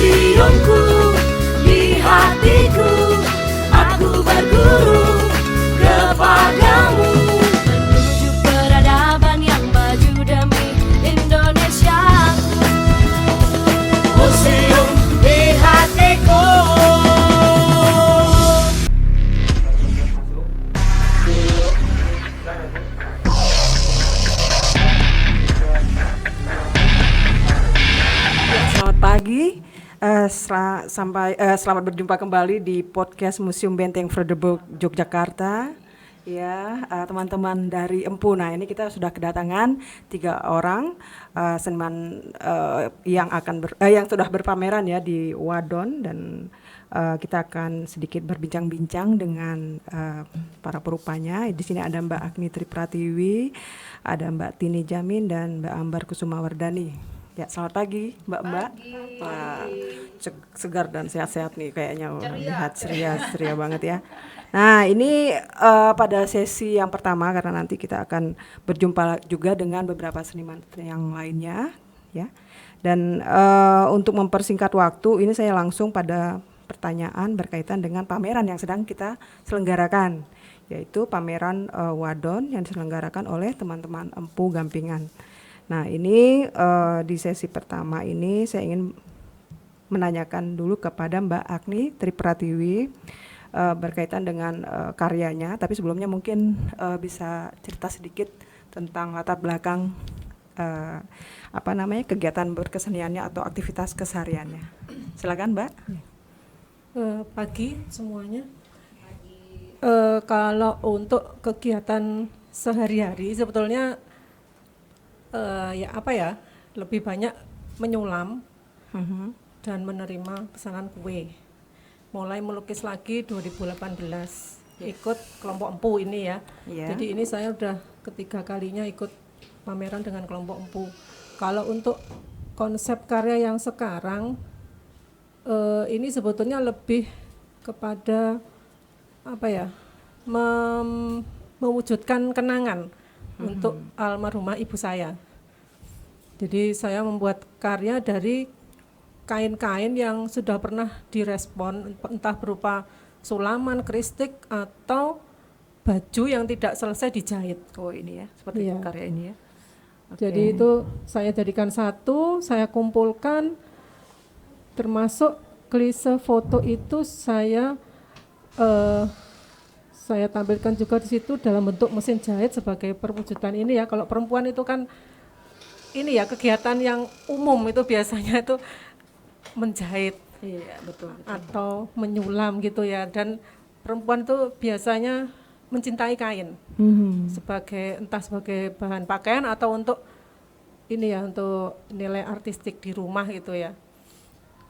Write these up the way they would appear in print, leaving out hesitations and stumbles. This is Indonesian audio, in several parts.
museumku di hatiku, aku berguru kepadamu, menuju peradaban yang maju demi Indonesiaku. Museum di hatiku. Selamat pagi, selamat berjumpa kembali di podcast Museum Benteng Frederberg Yogyakarta. Ya, teman-teman dari Empu. Nah, ini kita sudah kedatangan 3 orang seniman yang sudah berpameran ya di Wadon, dan kita akan sedikit berbincang-bincang dengan para perupanya. Di sini ada Mbak Agni Tripratiwi, ada Mbak Tini Jamin, dan Mbak Ambar Kusumawardani. Ya, selamat pagi Mbak-mbak. Wah, segar dan sehat-sehat nih kayaknya. Lihat ceria banget ya. Nah, ini pada sesi yang pertama, karena nanti kita akan berjumpa juga dengan beberapa seniman yang lainnya ya. Dan untuk mempersingkat waktu, ini saya langsung pada pertanyaan berkaitan dengan pameran yang sedang kita selenggarakan, yaitu pameran Wadon yang diselenggarakan oleh teman-teman Empu Gampingan. Nah, ini di sesi pertama ini saya ingin menanyakan dulu kepada Mbak Agni Tripratiwi berkaitan dengan karyanya, tapi sebelumnya mungkin bisa cerita sedikit tentang latar belakang kegiatan berkeseniannya atau aktivitas kesehariannya. Silakan Mbak. Pagi semuanya. Kalau untuk kegiatan sehari-hari sebetulnya lebih banyak menyulam dan menerima pesanan kue. Mulai melukis lagi 2018 ikut kelompok Empu ini ya. Jadi ini saya udah ketiga kalinya ikut pameran dengan kelompok Empu. Kalau untuk konsep karya yang sekarang ini sebetulnya lebih kepada mewujudkan kenangan untuk almarhumah ibu saya. Jadi saya membuat karya dari kain-kain yang sudah pernah direspon, entah berupa sulaman, kristik, atau baju yang tidak selesai dijahit. Oh, ini ya, seperti karya ini ya. Jadi itu saya jadikan satu, saya kumpulkan, termasuk klise foto itu saya tampilkan juga di situ dalam bentuk mesin jahit sebagai perwujudan ini ya. Kalau perempuan itu kan ini ya kegiatan yang umum itu biasanya itu menjahit, iya, betul. atau menyulam gitu ya. Dan perempuan itu biasanya mencintai kain entah sebagai bahan pakaian atau untuk ini ya, untuk nilai artistik di rumah gitu ya.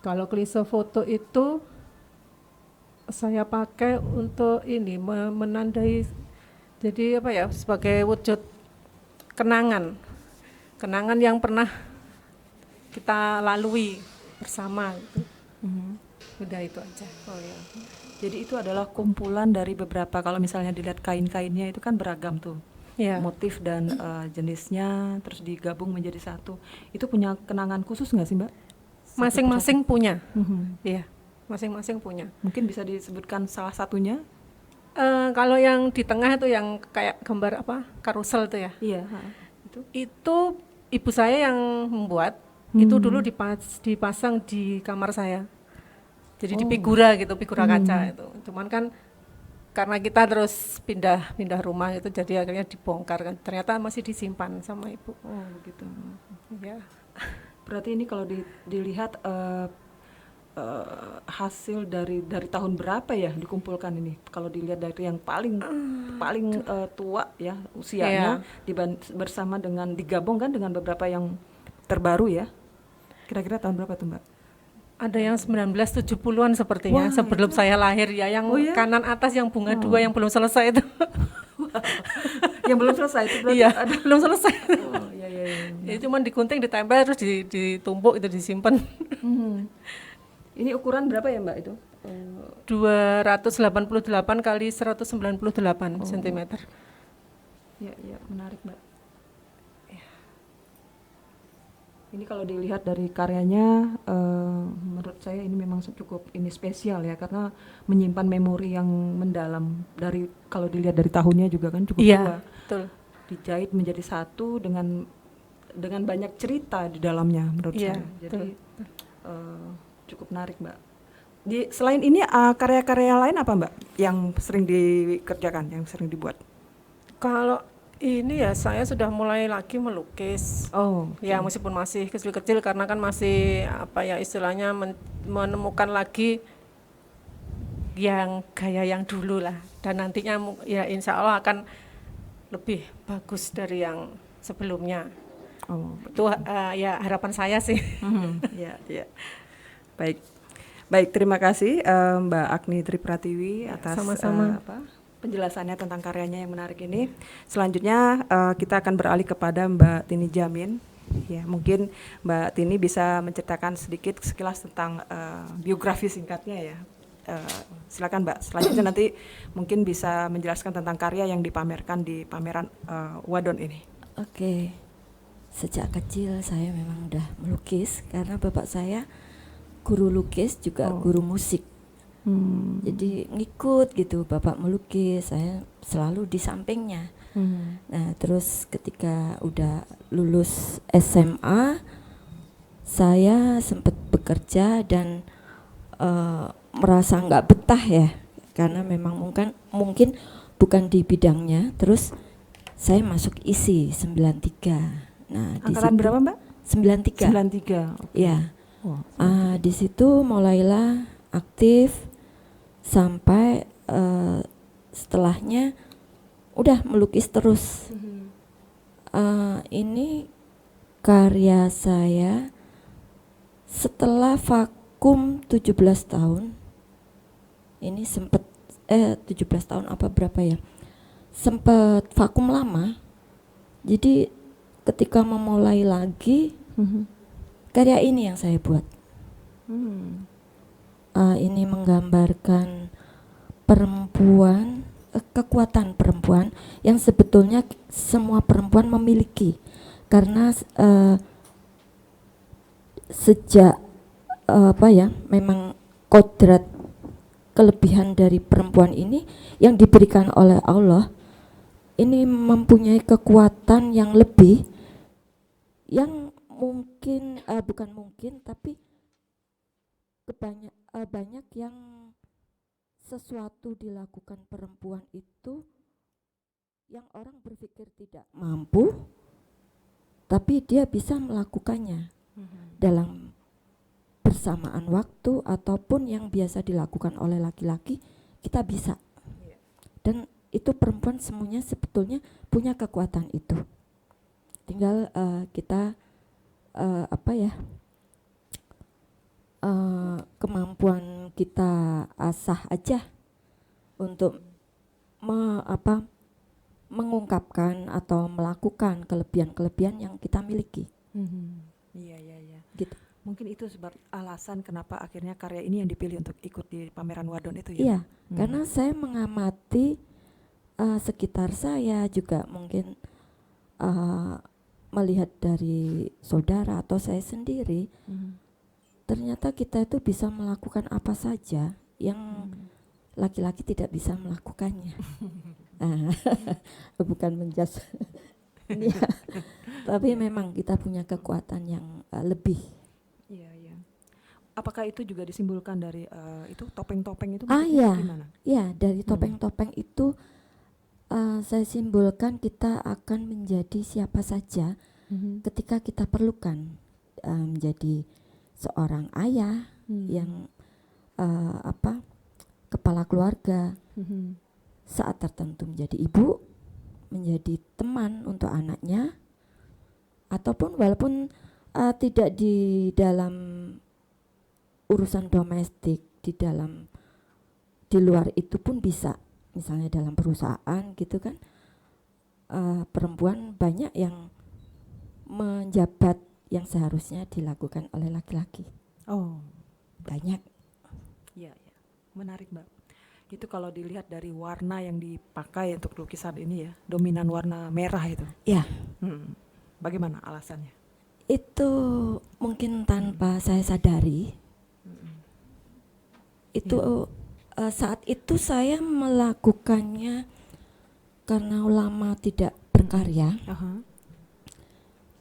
Kalau klise foto itu saya pakai untuk ini menandai, jadi sebagai wujud kenangan yang pernah kita lalui bersama gitu. Udah itu aja. Oh ya. Jadi itu adalah kumpulan dari beberapa, kalau misalnya dilihat kain-kainnya itu kan beragam tuh. Ya. Motif dan jenisnya terus digabung menjadi satu. Itu punya kenangan khusus nggak sih, Mbak? Masing-masing punya. Iya. Masing-masing punya. Mungkin bisa disebutkan salah satunya? Kalau yang di tengah itu yang kayak gambar karusel itu ya. Iya. Itu ibu saya yang membuat. Itu dulu dipasang di kamar saya. Jadi di figura kaca itu. Cuman kan karena kita terus pindah rumah itu, jadi akhirnya dibongkar kan. Ternyata masih disimpan sama ibu. Oh, gitu. Ya. Berarti ini kalau dilihat hasil dari tahun berapa ya dikumpulkan ini? Kalau dilihat dari yang paling tua ya usianya, bersama dengan digabungkan dengan beberapa yang terbaru ya. Kira-kira tahun berapa tuh, Mbak? Ada yang 1970-an sepertinya. Wah, sebelum saya lahir ya. Yang kanan atas yang bunga 2 yang belum selesai itu. Yang belum selesai itu berarti belum selesai. Oh, iya. Itu cuma digunting, ditempel, terus ditumpuk, itu disimpan. Ini ukuran berapa ya, Mbak, itu? 288 kali 198 cm. Ya, menarik, Mbak. Ini kalau dilihat dari karyanya, menurut saya ini memang cukup ini spesial ya, karena menyimpan memori yang mendalam dari, kalau dilihat dari tahunnya juga kan cukup tua. Iya, betul. Dijahit menjadi satu dengan banyak cerita di dalamnya menurut Iya, saya. Jadi betul. cukup menarik, Mbak. Selain ini karya-karya lain apa, Mbak, yang sering dikerjakan, yang sering dibuat? Kalau ini ya saya sudah mulai lagi melukis. Oh, Ya meskipun masih kecil-kecil karena kan masih apa ya istilahnya menemukan lagi yang gaya yang dulu lah. Dan nantinya ya insya Allah akan lebih bagus dari yang sebelumnya. oh, Itu ya harapan saya sih. ya, ya. Baik, terima kasih Mbak Agni Tripratiwi atas sama-sama. penjelasannya tentang karyanya yang menarik ini. Selanjutnya kita akan beralih kepada Mbak Tini Jamin. Ya, mungkin Mbak Tini bisa menceritakan sedikit sekilas tentang biografi singkatnya ya. Silakan Mbak. Selanjutnya nanti mungkin bisa menjelaskan tentang karya yang dipamerkan di pameran Wadon ini. Oke, sejak kecil saya memang udah melukis karena bapak saya guru lukis juga guru musik. Jadi ngikut gitu, bapak melukis, saya selalu di sampingnya. Nah terus ketika udah lulus SMA, saya sempat bekerja dan merasa nggak betah ya, karena memang mungkin bukan di bidangnya. Terus saya masuk ISI 93. Nah di Angkatan situ berapa, Mbak? 93. 93. Ya. Oh, Di situ mulailah aktif sampai setelahnya udah melukis terus. Ini karya saya setelah vakum 17 tahun. Ini sempat 17 tahun apa berapa ya? Sempat vakum lama. Jadi ketika memulai lagi karya ini yang saya buat. Ini menggambarkan perempuan, kekuatan perempuan yang sebetulnya semua perempuan memiliki, karena sejak memang kodrat kelebihan dari perempuan ini yang diberikan oleh Allah ini mempunyai kekuatan yang lebih, yang mungkin bukan mungkin tapi banyak yang sesuatu dilakukan perempuan itu yang orang berpikir tidak mampu, tapi dia bisa melakukannya dalam bersamaan waktu, ataupun yang biasa dilakukan oleh laki-laki kita bisa. Dan itu perempuan semuanya sebetulnya punya kekuatan itu. Tinggal kita kemampuan kita asah aja untuk mengungkapkan atau melakukan kelebihan-kelebihan yang kita miliki. Iya. Gitu. Mungkin itu sebab alasan kenapa akhirnya karya ini yang dipilih untuk ikut di pameran Wadon itu ya. Iya, karena saya mengamati sekitar saya, juga mungkin melihat dari saudara atau saya sendiri. Ternyata kita itu bisa melakukan apa saja yang laki-laki tidak bisa melakukannya. Bukan menjas, ya. Tapi memang kita punya kekuatan yang lebih. Iya. Apakah itu juga disimbolkan dari itu topeng-topeng itu? Iya, Gimana? ya dari topeng-topeng itu saya simbolkan kita akan menjadi siapa saja ketika kita perlukan, menjadi seorang ayah yang kepala keluarga, saat tertentu menjadi ibu, menjadi teman untuk anaknya, ataupun walaupun tidak di dalam urusan domestik, di luar itu pun bisa, misalnya dalam perusahaan gitu kan. Perempuan banyak yang menjabat yang seharusnya dilakukan oleh laki-laki. Oh, Banyak. iya. Menarik, Mbak. Itu kalau dilihat dari warna yang dipakai untuk lukisan ini ya, dominan warna merah itu. Ya, Bagaimana alasannya? itu mungkin tanpa saya sadari, Itu saat itu saya melakukannya karena lama tidak berkarya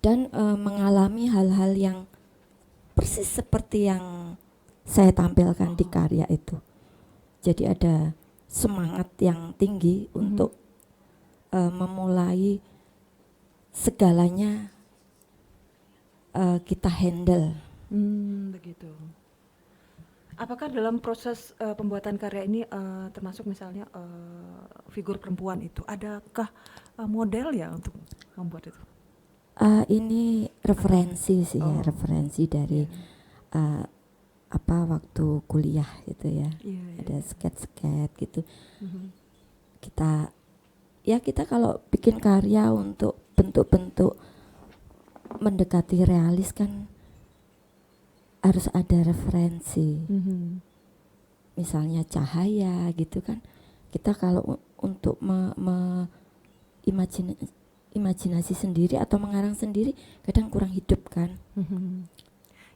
dan mengalami hal-hal yang persis seperti yang saya tampilkan di karya itu. Jadi ada semangat yang tinggi untuk memulai segalanya kita handle. Begitu. Apakah dalam proses pembuatan karya ini termasuk misalnya figur perempuan itu, adakah model ya untuk membuat itu? Ini referensi sih ya, referensi dari waktu kuliah gitu ya. Ada sket-sket gitu. Kita kalau bikin karya untuk bentuk-bentuk mendekati realis kan harus ada referensi. Misalnya cahaya gitu kan. Kita kalau untuk imajinasi sendiri atau mengarang sendiri kadang kurang hidup kan.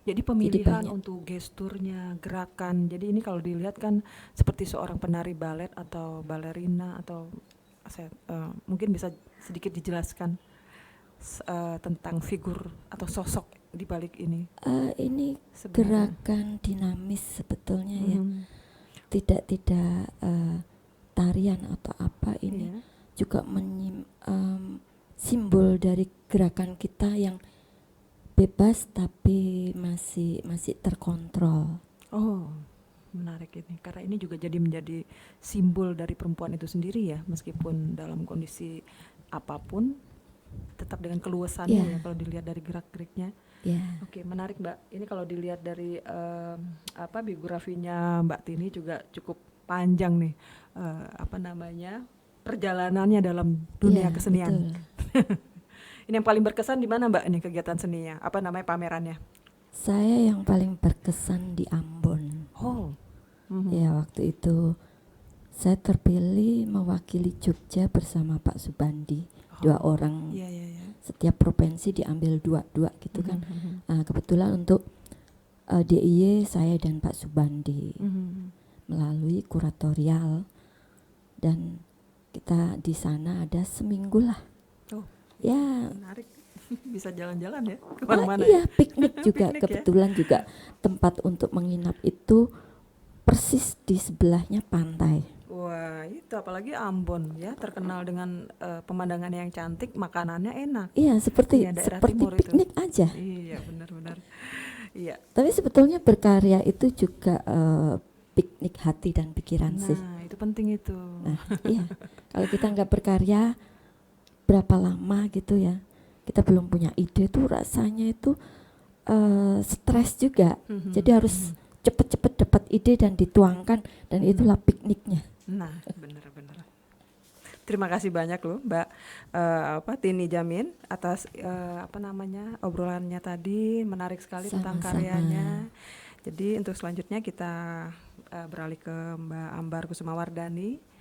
Jadi pemilihan untuk gesturnya, gerakan. Jadi ini kalau dilihat kan seperti seorang penari balet atau balerina atau mungkin bisa sedikit dijelaskan tentang figur atau sosok di balik ini. Ini sebenarnya gerakan dinamis sebetulnya ya. Tidak tarian atau apa ini juga simbol dari gerakan kita yang bebas tapi masih terkontrol. Oh, menarik ini. Karena ini juga menjadi simbol dari perempuan itu sendiri ya, meskipun dalam kondisi apapun tetap dengan keluasannya ya kalau dilihat dari gerak-geriknya. Oke, menarik Mbak. Ini kalau dilihat dari biografinya Mbak Tini juga cukup panjang nih. Perjalanannya dalam dunia kesenian. Ini yang paling berkesan di mana Mbak ini kegiatan seninya? Apa namanya pamerannya? Saya yang paling berkesan di Ambon. Ya, waktu itu saya terpilih mewakili Jogja bersama Pak Subandi. 2 orang. Setiap provinsi diambil 2 gitu kan. Kebetulan untuk DIY saya dan Pak Subandi melalui kuratorial, dan kita di sana ada seminggu lah. Ya, menarik. Bisa jalan-jalan ya kemana-mana. Iya, piknik juga. Piknik, kebetulan juga tempat untuk menginap itu persis di sebelahnya pantai. Wah, itu apalagi Ambon ya, terkenal dengan pemandangan yang cantik, makanannya enak. Iya, seperti piknik itu aja. Iya, benar-benar. Iya. Tapi sebetulnya berkarya itu juga piknik hati dan pikiran sih. Nah, itu penting itu. Nah, iya. Kalau kita nggak berkarya berapa lama gitu ya, kita belum punya ide tuh rasanya itu stres juga. Jadi harus cepet-cepet dapat ide dan dituangkan, dan itulah pikniknya. Nah, benar-benar. Terima kasih banyak loh Mbak Tini Jamin atas obrolannya tadi, menarik sekali. Tentang karyanya. Jadi untuk selanjutnya kita beralih ke Mbak Ambar Kusumawardani.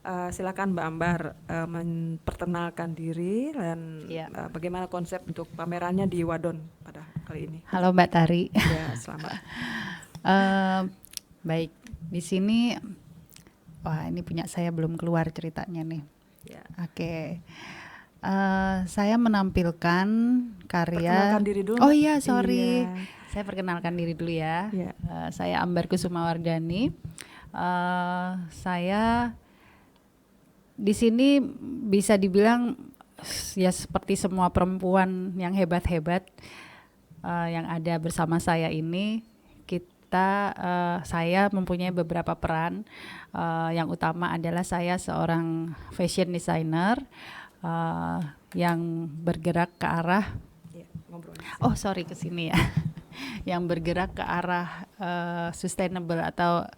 Silakan Mbak Ambar memperkenalkan diri dan bagaimana konsep untuk pamerannya di Wadon pada kali ini. Halo Mbak Tari. Ya, selamat. Baik, di sini ini punya saya belum keluar ceritanya nih. Oke. Saya menampilkan karya. Perkenalkan diri dulu. Oh iya, sorry. Saya perkenalkan diri dulu ya. Saya Ambar Kusumawardani. Saya di sini bisa dibilang ya seperti semua perempuan yang hebat-hebat yang ada bersama saya ini, saya mempunyai beberapa peran. Yang utama adalah saya seorang fashion designer yang bergerak ke arah ke sini ya. Yang bergerak ke arah sustainable atau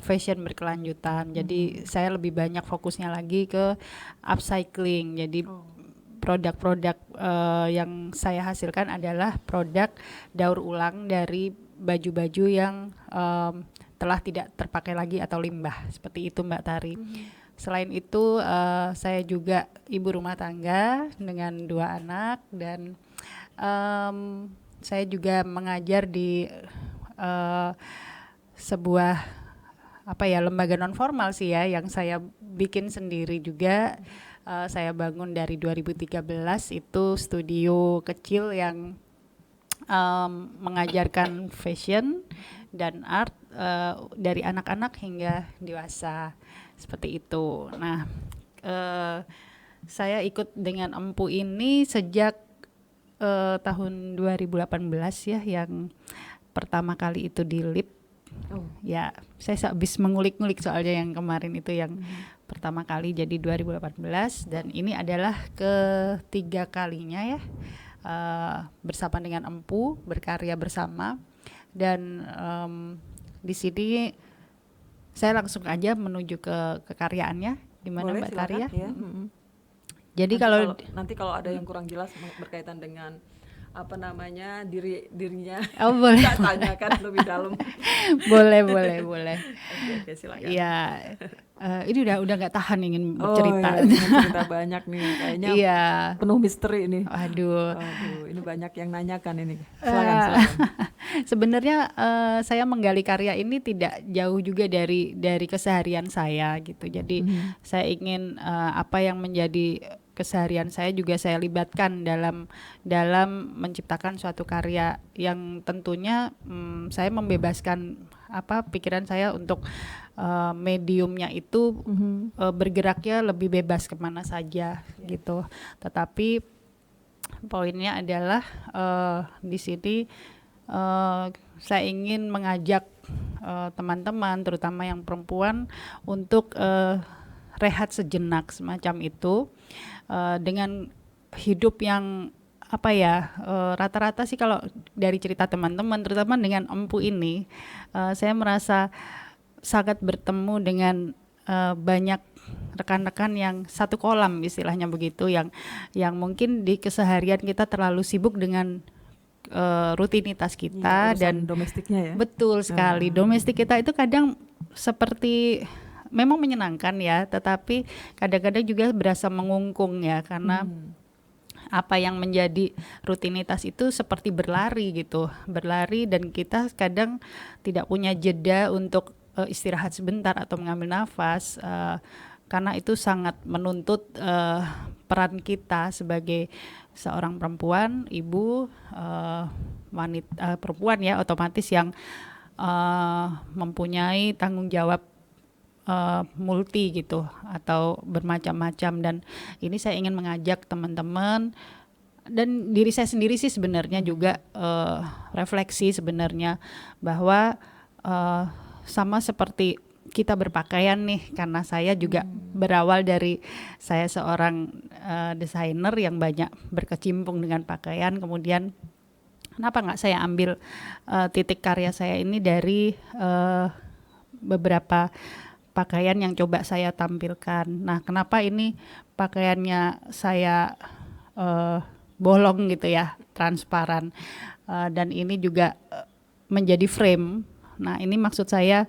fashion berkelanjutan. Jadi saya lebih banyak fokusnya lagi ke upcycling. Jadi produk-produk yang saya hasilkan adalah produk daur ulang dari baju-baju yang telah tidak terpakai lagi atau limbah. Seperti itu Mbak Tari. Selain itu saya juga ibu rumah tangga dengan 2 anak, dan saya juga mengajar di sebuah lembaga non formal sih ya yang saya bikin sendiri juga. Saya bangun dari 2013 itu studio kecil yang mengajarkan fashion dan art dari anak-anak hingga dewasa seperti itu. Nah, saya ikut dengan Empu ini sejak tahun 2018 ya, yang pertama kali itu di LIP. Ya, saya habis mengulik-ngulik soalnya yang kemarin itu yang pertama kali jadi 2018 dan ini adalah ketiga kalinya ya bersama dengan Empu berkarya bersama dan di sini saya langsung aja menuju ke karyaannya gimana Boleh, Mbak silakan, Taria? ya. Jadi Nanti kalau ada yang kurang jelas berkaitan dengan dirinya boleh. saya tanyakan lebih dalam. boleh. Oke, silakan. Ya, ini udah nggak tahan ingin bercerita. Cerita banyak nih kayaknya. Iya. Penuh misteri ini. Aduh, ini banyak yang nanyakan ini. Silakan. Sebenarnya saya menggali karya ini tidak jauh juga dari keseharian saya gitu. Jadi saya ingin apa yang menjadi keseharian saya juga saya libatkan dalam menciptakan suatu karya yang tentunya saya membebaskan pikiran saya untuk mediumnya itu bergeraknya lebih bebas kemana saja gitu. Tetapi poinnya adalah di sini saya ingin mengajak teman-teman terutama yang perempuan untuk rehat sejenak semacam itu dengan hidup yang rata-rata sih kalau dari cerita teman-teman terutama dengan Empu ini saya merasa sangat bertemu dengan banyak rekan-rekan yang satu kolam istilahnya begitu yang mungkin di keseharian kita terlalu sibuk dengan rutinitas kita dan domestiknya ya. Betul sekali. Domestik kita itu kadang seperti memang menyenangkan ya, tetapi kadang-kadang juga berasa mengungkung ya karena apa yang menjadi rutinitas itu seperti berlari gitu, berlari dan kita kadang tidak punya jeda untuk istirahat sebentar atau mengambil nafas karena itu sangat menuntut peran kita sebagai seorang perempuan, ibu, wanita perempuan ya otomatis yang mempunyai tanggung jawab multi gitu atau bermacam-macam dan ini saya ingin mengajak teman-teman dan diri saya sendiri sih sebenarnya juga refleksi sebenarnya bahwa sama seperti kita berpakaian nih karena saya juga berawal dari saya seorang desainer yang banyak berkecimpung dengan pakaian kemudian kenapa nggak saya ambil titik karya saya ini dari beberapa pakaian yang coba saya tampilkan. Nah, kenapa ini pakaiannya saya bolong gitu ya, transparan dan ini juga menjadi frame. Nah, ini maksud saya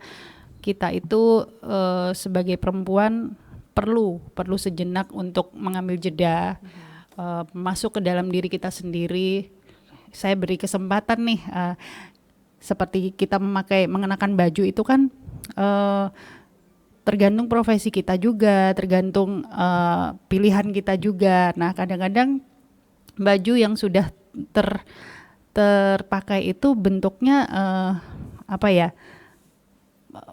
kita itu sebagai perempuan perlu sejenak untuk mengambil jeda, masuk ke dalam diri kita sendiri. Saya beri kesempatan nih, seperti kita mengenakan baju itu kan tergantung profesi kita juga, tergantung pilihan kita juga. Nah, kadang-kadang baju yang sudah terpakai itu bentuknya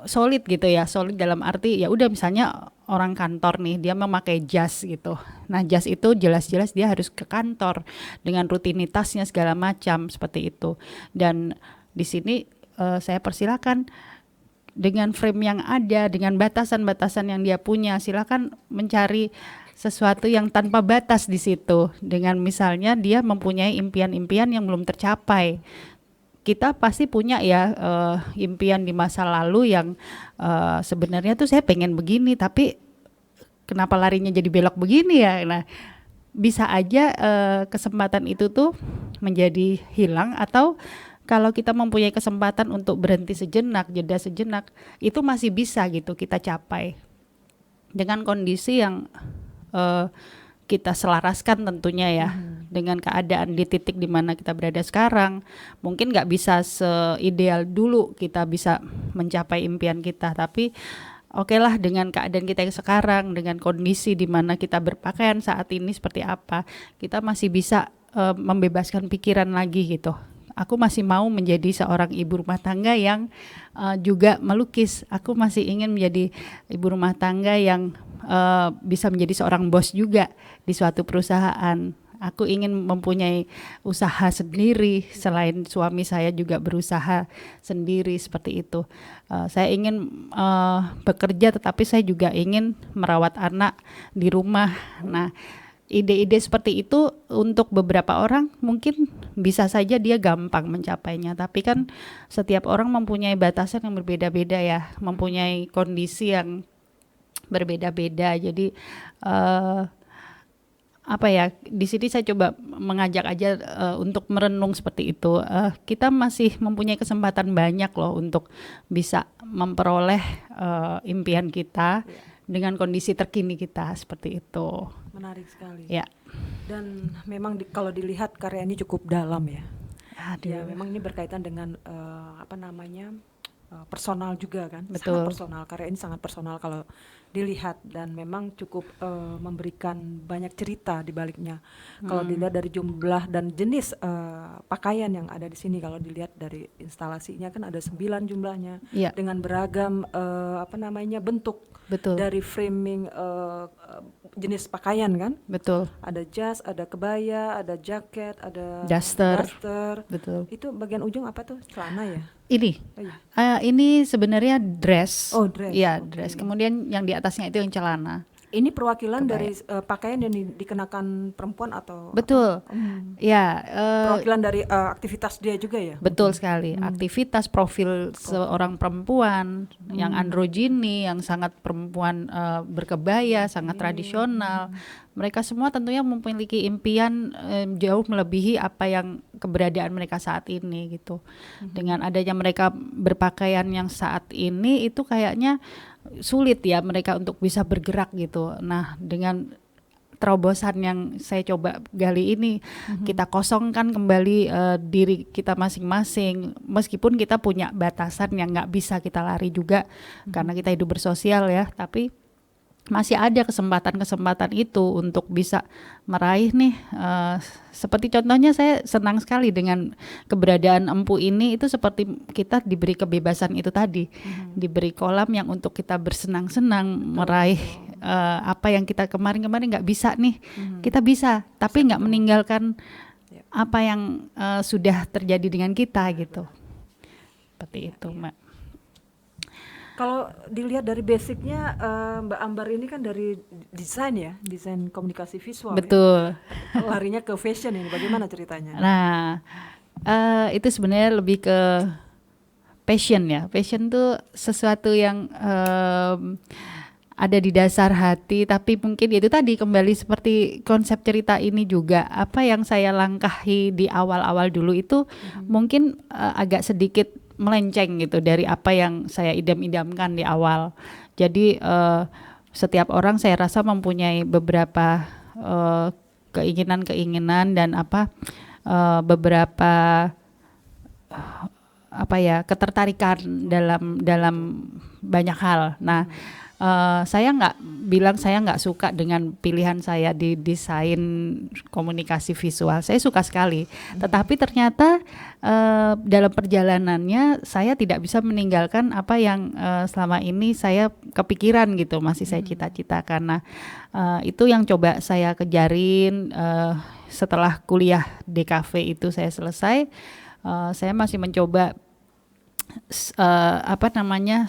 solid gitu ya, solid dalam arti ya udah misalnya orang kantor nih dia memakai jas gitu. Nah, jas itu jelas-jelas dia harus ke kantor dengan rutinitasnya segala macam seperti itu. Dan di sini saya persilakan dengan frame yang ada, dengan batasan-batasan yang dia punya, silakan mencari sesuatu yang tanpa batas di situ. Dengan misalnya dia mempunyai impian-impian yang belum tercapai. Kita pasti punya ya impian di masa lalu yang sebenarnya tuh saya pengen begini, tapi kenapa larinya jadi belok begini ya? Nah, bisa aja kesempatan itu tuh menjadi hilang atau kalau kita mempunyai kesempatan untuk berhenti sejenak, jeda sejenak, itu masih bisa gitu kita capai dengan kondisi yang kita selaraskan tentunya ya. dengan keadaan di titik di mana kita berada sekarang, mungkin nggak bisa seideal dulu kita bisa mencapai impian kita, tapi oke lah dengan keadaan kita yang sekarang, dengan kondisi di mana kita berpakaian saat ini seperti apa, kita masih bisa membebaskan pikiran lagi gitu. Aku masih mau menjadi seorang ibu rumah tangga yang juga melukis. Aku masih ingin menjadi ibu rumah tangga yang bisa menjadi seorang bos juga di suatu perusahaan. Aku ingin mempunyai usaha sendiri, selain suami saya juga berusaha sendiri seperti itu. Saya ingin bekerja, tetapi saya juga ingin merawat anak di rumah. Nah, ide-ide seperti itu untuk beberapa orang mungkin bisa saja dia gampang mencapainya, tapi kan setiap orang mempunyai batasan yang berbeda-beda ya, mempunyai kondisi yang berbeda-beda. Jadi apa ya, di sini saya coba mengajak aja untuk merenung seperti itu. Kita masih mempunyai kesempatan banyak loh untuk bisa memperoleh impian kita dengan kondisi terkini kita seperti itu. Menarik sekali. Ya. Dan memang kalau dilihat karya ini cukup dalam ya. Aduh. Ya, memang ini berkaitan dengan personal juga kan. Betul. Sangat personal. Karya ini sangat personal kalau dilihat, dan memang cukup memberikan banyak cerita di baliknya. Kalau dilihat dari jumlah dan jenis pakaian yang ada di sini, kalau dilihat dari instalasinya kan ada 9 jumlahnya, Iya. dengan beragam bentuk. Betul. Dari framing jenis pakaian kan. Betul. Ada jas, ada kebaya, ada jaket, ada Duster. Betul. Itu bagian ujung apa tuh? Celana ya? Ini, Oh, iya. ini sebenarnya dress. Oh, dress. Iya, Oke. dress. Kemudian yang di atasnya itu yang celana. Ini perwakilan Kebaya. dari pakaian yang dikenakan perempuan atau Betul. Ya, perwakilan dari aktivitas dia juga ya? betul sekali. Aktivitas profil seorang perempuan yang androgini, yang sangat perempuan berkebaya, sangat tradisional. Mereka semua tentunya memiliki impian jauh melebihi apa yang keberadaan mereka saat ini gitu. Dengan adanya mereka berpakaian yang saat ini itu kayaknya sulit ya mereka untuk bisa bergerak gitu. Nah, dengan terobosan yang saya coba gali ini, kita kosongkan kembali diri kita masing-masing, meskipun kita punya batasan yang nggak bisa kita lari juga karena kita hidup bersosial ya, tapi masih ada kesempatan-kesempatan itu untuk bisa meraih nih. Seperti contohnya saya senang sekali dengan keberadaan Empu ini, itu seperti kita diberi kebebasan itu tadi, diberi kolam yang untuk kita bersenang-senang meraih apa yang kita kemarin-kemarin nggak bisa nih, kita bisa, tapi nggak meninggalkan apa yang sudah terjadi dengan kita gitu. Seperti itu, Mbak. Kalau dilihat dari basicnya, Mbak Ambar ini kan dari desain ya, desain komunikasi visual. Betul. Ya? Larinya ke fashion ini, bagaimana ceritanya? Nah, itu sebenarnya lebih ke passion ya. Passion tuh sesuatu yang ada di dasar hati, tapi mungkin itu tadi kembali seperti konsep cerita ini juga, apa yang saya langkahi di awal-awal dulu itu mungkin agak sedikit melenceng gitu dari apa yang saya idam-idamkan di awal. Jadi setiap orang saya rasa mempunyai beberapa keinginan-keinginan dan beberapa ketertarikan dalam banyak hal. Nah, saya nggak bilang saya nggak suka dengan pilihan saya di desain komunikasi visual. Saya suka sekali. Tetapi ternyata dalam perjalanannya saya tidak bisa meninggalkan apa yang selama ini saya kepikiran gitu, masih saya cita-citakan. Nah, itu yang coba saya kejarin setelah kuliah DKV itu saya selesai. Saya masih mencoba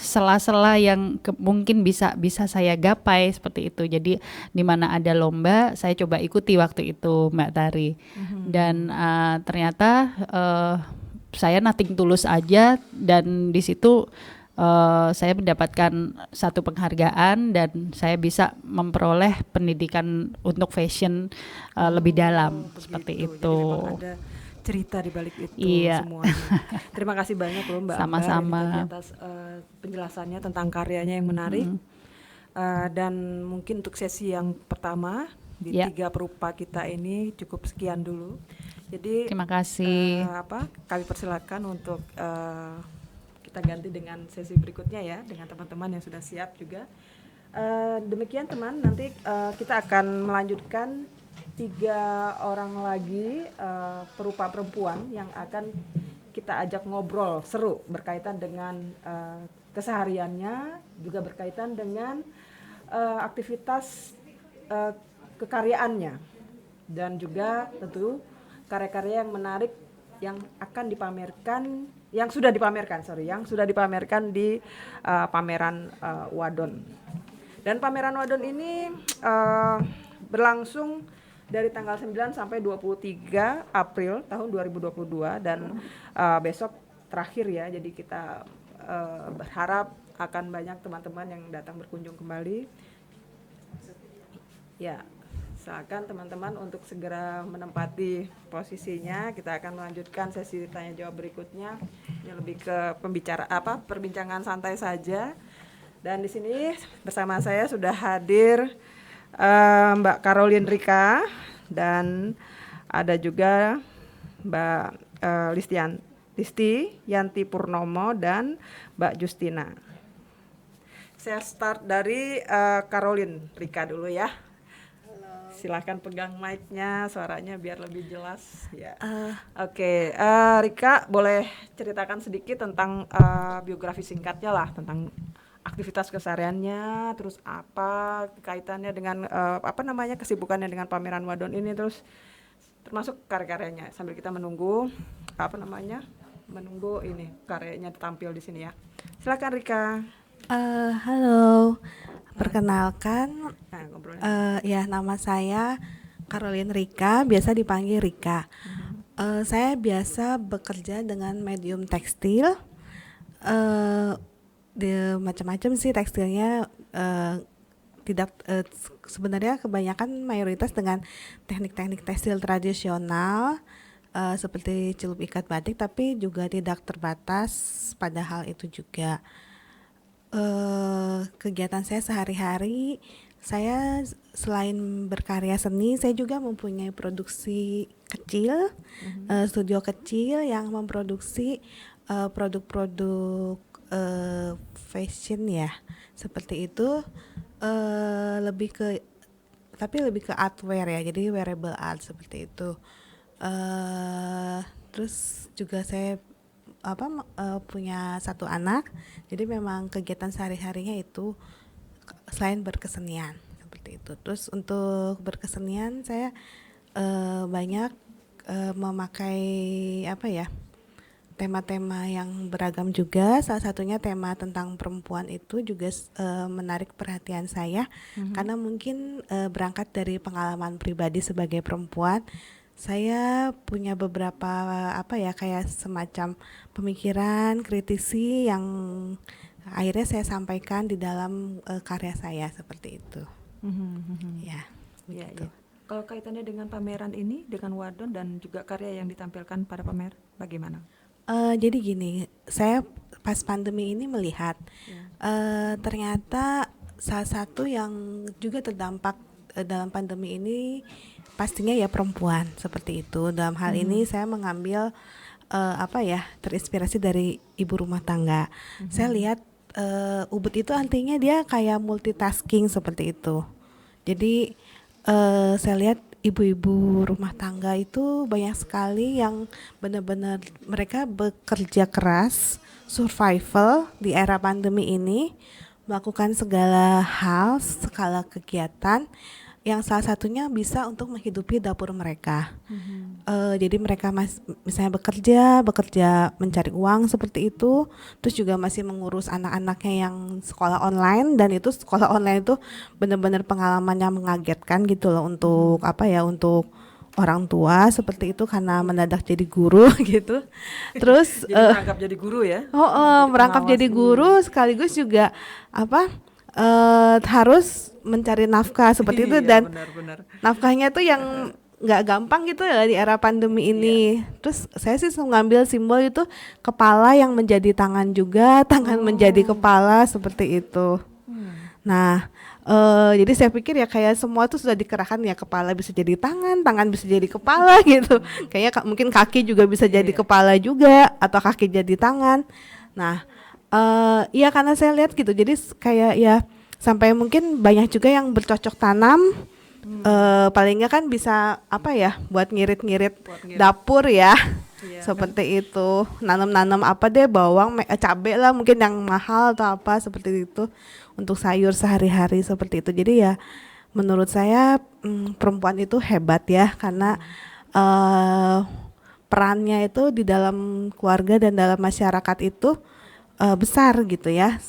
sela-sela yang mungkin bisa saya gapai seperti itu. Jadi di mana ada lomba saya coba ikuti waktu itu, Mbak Tari. Dan ternyata saya nothing tulus aja, dan di situ saya mendapatkan satu penghargaan dan saya bisa memperoleh pendidikan untuk fashion lebih dalam seperti Begitu. itu. Jadi memang ada cerita di balik itu Iya. semuanya. Terima kasih banyak loh Mbak Ambar Sama-sama. ini tadi atas penjelasannya tentang karyanya yang menarik. Dan mungkin untuk sesi yang pertama di Ya. 3 perupa kita ini cukup sekian dulu. Jadi Terima kasih. kami persilakan untuk kita ganti dengan sesi berikutnya ya dengan teman-teman yang sudah siap juga. Demikian teman, nanti kita akan melanjutkan 3 orang lagi perupa perempuan yang akan kita ajak ngobrol seru berkaitan dengan kesehariannya, juga berkaitan dengan aktivitas kekaryaannya, dan juga tentu karya-karya yang menarik yang akan dipamerkan, yang sudah dipamerkan di pameran Wadon. Dan pameran Wadon ini berlangsung dari tanggal 9 sampai 23 April tahun 2022 dan besok terakhir ya. Jadi kita berharap akan banyak teman-teman yang datang berkunjung kembali. Ya, silakan teman-teman untuk segera menempati posisinya. Kita akan melanjutkan sesi tanya jawab berikutnya. Ini lebih ke perbincangan santai saja. Dan di sini bersama saya sudah hadir Mbak Caroline Rika dan ada juga Mbak Listi Yanti Purnomo dan Mbak Justina. Saya start dari Caroline Rika dulu ya. Silahkan pegang mic-nya, suaranya biar lebih jelas ya. Oke, Rika boleh ceritakan sedikit tentang biografi singkatnya lah tentang aktivitas kesehariannya, terus apa kaitannya dengan kesibukannya dengan pameran Wadon ini, terus termasuk karya-karyanya sambil kita menunggu ini karyanya tampil di sini ya. Silakan Rika. Halo, perkenalkan, Nah, ya nama saya Caroline Rika, biasa dipanggil Rika. Saya biasa bekerja dengan medium tekstil, macam-macam sih tekstilnya. Sebenarnya kebanyakan mayoritas dengan teknik-teknik tekstil tradisional seperti celup ikat batik, tapi juga tidak terbatas pada hal itu juga. Kegiatan saya sehari-hari, saya selain berkarya seni, saya juga mempunyai produksi kecil, studio kecil yang memproduksi produk-produk fashion ya, seperti itu. Lebih ke artwear ya, jadi wearable art seperti itu. Terus juga saya punya 1 anak, jadi memang kegiatan sehari-harinya itu selain berkesenian seperti itu. Terus untuk berkesenian saya banyak memakai tema-tema yang beragam juga. Salah satunya tema tentang perempuan itu juga menarik perhatian saya, karena mungkin berangkat dari pengalaman pribadi sebagai perempuan. Saya punya beberapa kayak semacam pemikiran kritisi yang akhirnya saya sampaikan di dalam karya saya seperti itu. Ya, ya, begitu. ya. Kalau kaitannya dengan pameran ini, dengan Wadon dan juga karya yang ditampilkan pada pamer, bagaimana? Jadi gini, saya pas pandemi ini melihat ternyata salah satu yang juga terdampak dalam pandemi ini pastinya ya perempuan seperti itu. Dalam hal ini saya mengambil terinspirasi dari ibu rumah tangga. Saya lihat Ubud itu artinya dia kayak multitasking seperti itu. Jadi saya lihat ibu-ibu rumah tangga itu banyak sekali yang benar-benar mereka bekerja keras, survival di era pandemi ini, melakukan segala hal, segala kegiatan yang salah satunya bisa untuk menghidupi dapur mereka. Jadi mereka misalnya bekerja mencari uang seperti itu, terus juga masih mengurus anak-anaknya yang sekolah online, dan itu sekolah online itu benar-benar pengalaman yang mengagetkan gitu loh untuk untuk orang tua seperti itu, karena mendadak jadi guru gitu. Terus Jadi merangkap jadi guru ya? merangkap jadi guru sekaligus juga harus mencari nafkah seperti itu, dan benar. nafkahnya tuh yang nggak gampang gitu ya di era pandemi ini. Terus saya sih mengambil simbol itu kepala yang menjadi tangan juga, tangan menjadi kepala seperti itu. Nah, Jadi saya pikir ya kayak semua tuh sudah dikerahkan ya, kepala bisa jadi tangan, tangan bisa jadi kepala gitu. Kayaknya mungkin kaki juga bisa jadi kepala juga atau kaki jadi tangan. Nah, iya karena saya lihat gitu. Jadi kayak ya sampai mungkin banyak juga yang bercocok tanam. Paling nggak kan bisa apa ya buat ngirit-ngirit dapur ya. Seperti itu, nanam-nanam apa deh, bawang, cabai lah mungkin yang mahal atau apa seperti itu untuk sayur sehari-hari seperti itu. Jadi ya menurut saya perempuan itu hebat ya karena perannya itu di dalam keluarga dan dalam masyarakat itu besar gitu ya.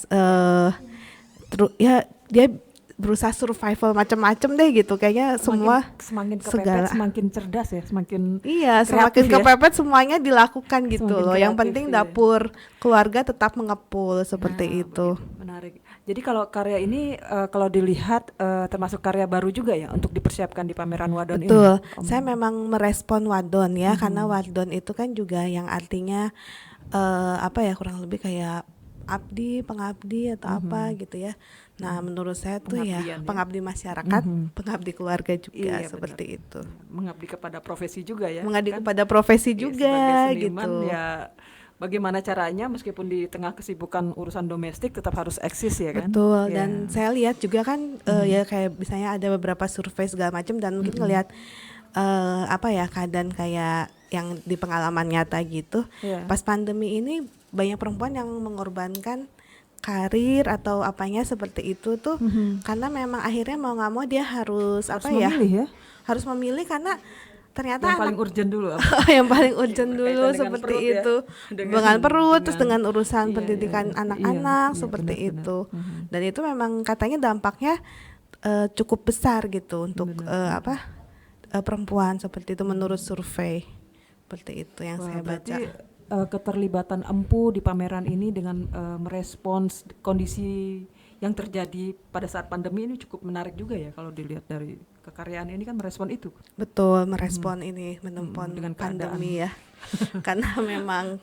Ya dia berusaha survival macam-macam deh gitu, kayaknya semua semakin kepepet segala. semakin cerdas ya, semakin Iya, semakin kreatif ya. kepepet semuanya dilakukan gitu Semakin loh. Yang kreatif, penting iya. dapur keluarga tetap mengepul seperti Nah, itu. begitu. Menarik. Jadi kalau karya ini kalau dilihat termasuk karya baru juga ya untuk dipersiapkan di pameran Wadon ini. Betul. Saya memang merespon wadon ya, karena wadon itu kan juga yang artinya apa ya, kurang lebih kayak abdi, pengabdi atau apa gitu ya. Nah, menurut saya tuh ya Pengabdian ya. pengabdi masyarakat, pengabdi keluarga juga Iya, seperti itu. Mengabdi kepada profesi juga ya. Mengabdi kan? kepada profesi Iya, juga sebagai seniman, gitu. ya bagaimana caranya meskipun di tengah kesibukan urusan domestik tetap harus eksis ya kan. Betul, Ya. dan saya lihat juga kan ya kayak misalnya ada beberapa survei segala macam dan mungkin ngelihat apa ya keadaan kayak yang di pengalaman nyata gitu. Iya. Pas pandemi ini banyak perempuan yang mengorbankan karir atau apanya seperti itu tuh karena memang akhirnya mau nggak mau dia harus Harus apa ya? memilih ya. Harus memilih karena ternyata Yang paling anak urgent dulu apa? yang paling urgent Berkaitan dulu dengan seperti perut ya. itu dengan perut terus dengan urusan iya, pendidikan iya, anak-anak iya, seperti benar-benar. itu dan itu memang katanya dampaknya cukup besar gitu untuk perempuan seperti itu menurut survei seperti itu yang Wah, saya baca. berarti keterlibatan Empu di pameran ini dengan merespons kondisi yang terjadi pada saat pandemi ini cukup menarik juga ya kalau dilihat dari kekaryaan ini kan merespon itu. Betul, merespon ini menempon dengan keadaan. pandemi ya karena memang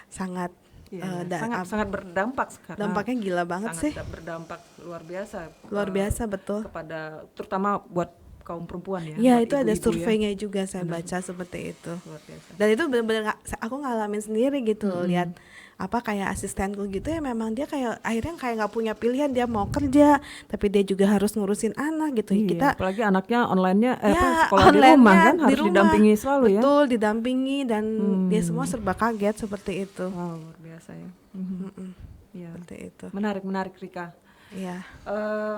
sangat Iya, dan sangat berdampak sekarang. dampaknya gila banget sih, Berdampak luar biasa. luar biasa betul. Kepada terutama buat kaum perempuan ya. Ya buat itu ada ibu-ibu surveinya juga saya baca seperti itu. Luar biasa. Dan itu benar-benar aku ngalamin sendiri gitu loh, lihat apa kayak asistenku gitu ya memang dia kayak akhirnya kayak nggak punya pilihan, dia mau kerja tapi dia juga harus ngurusin anak gitu. Iya, Kita apalagi anaknya online-nya ya sekolah di rumah online-nya kan di harus rumah. didampingi selalu ya. Betul, didampingi dan dia semua serba kaget seperti itu. Wow, luar biasa ya. Iya. Seperti itu. Menarik Rika. Iya.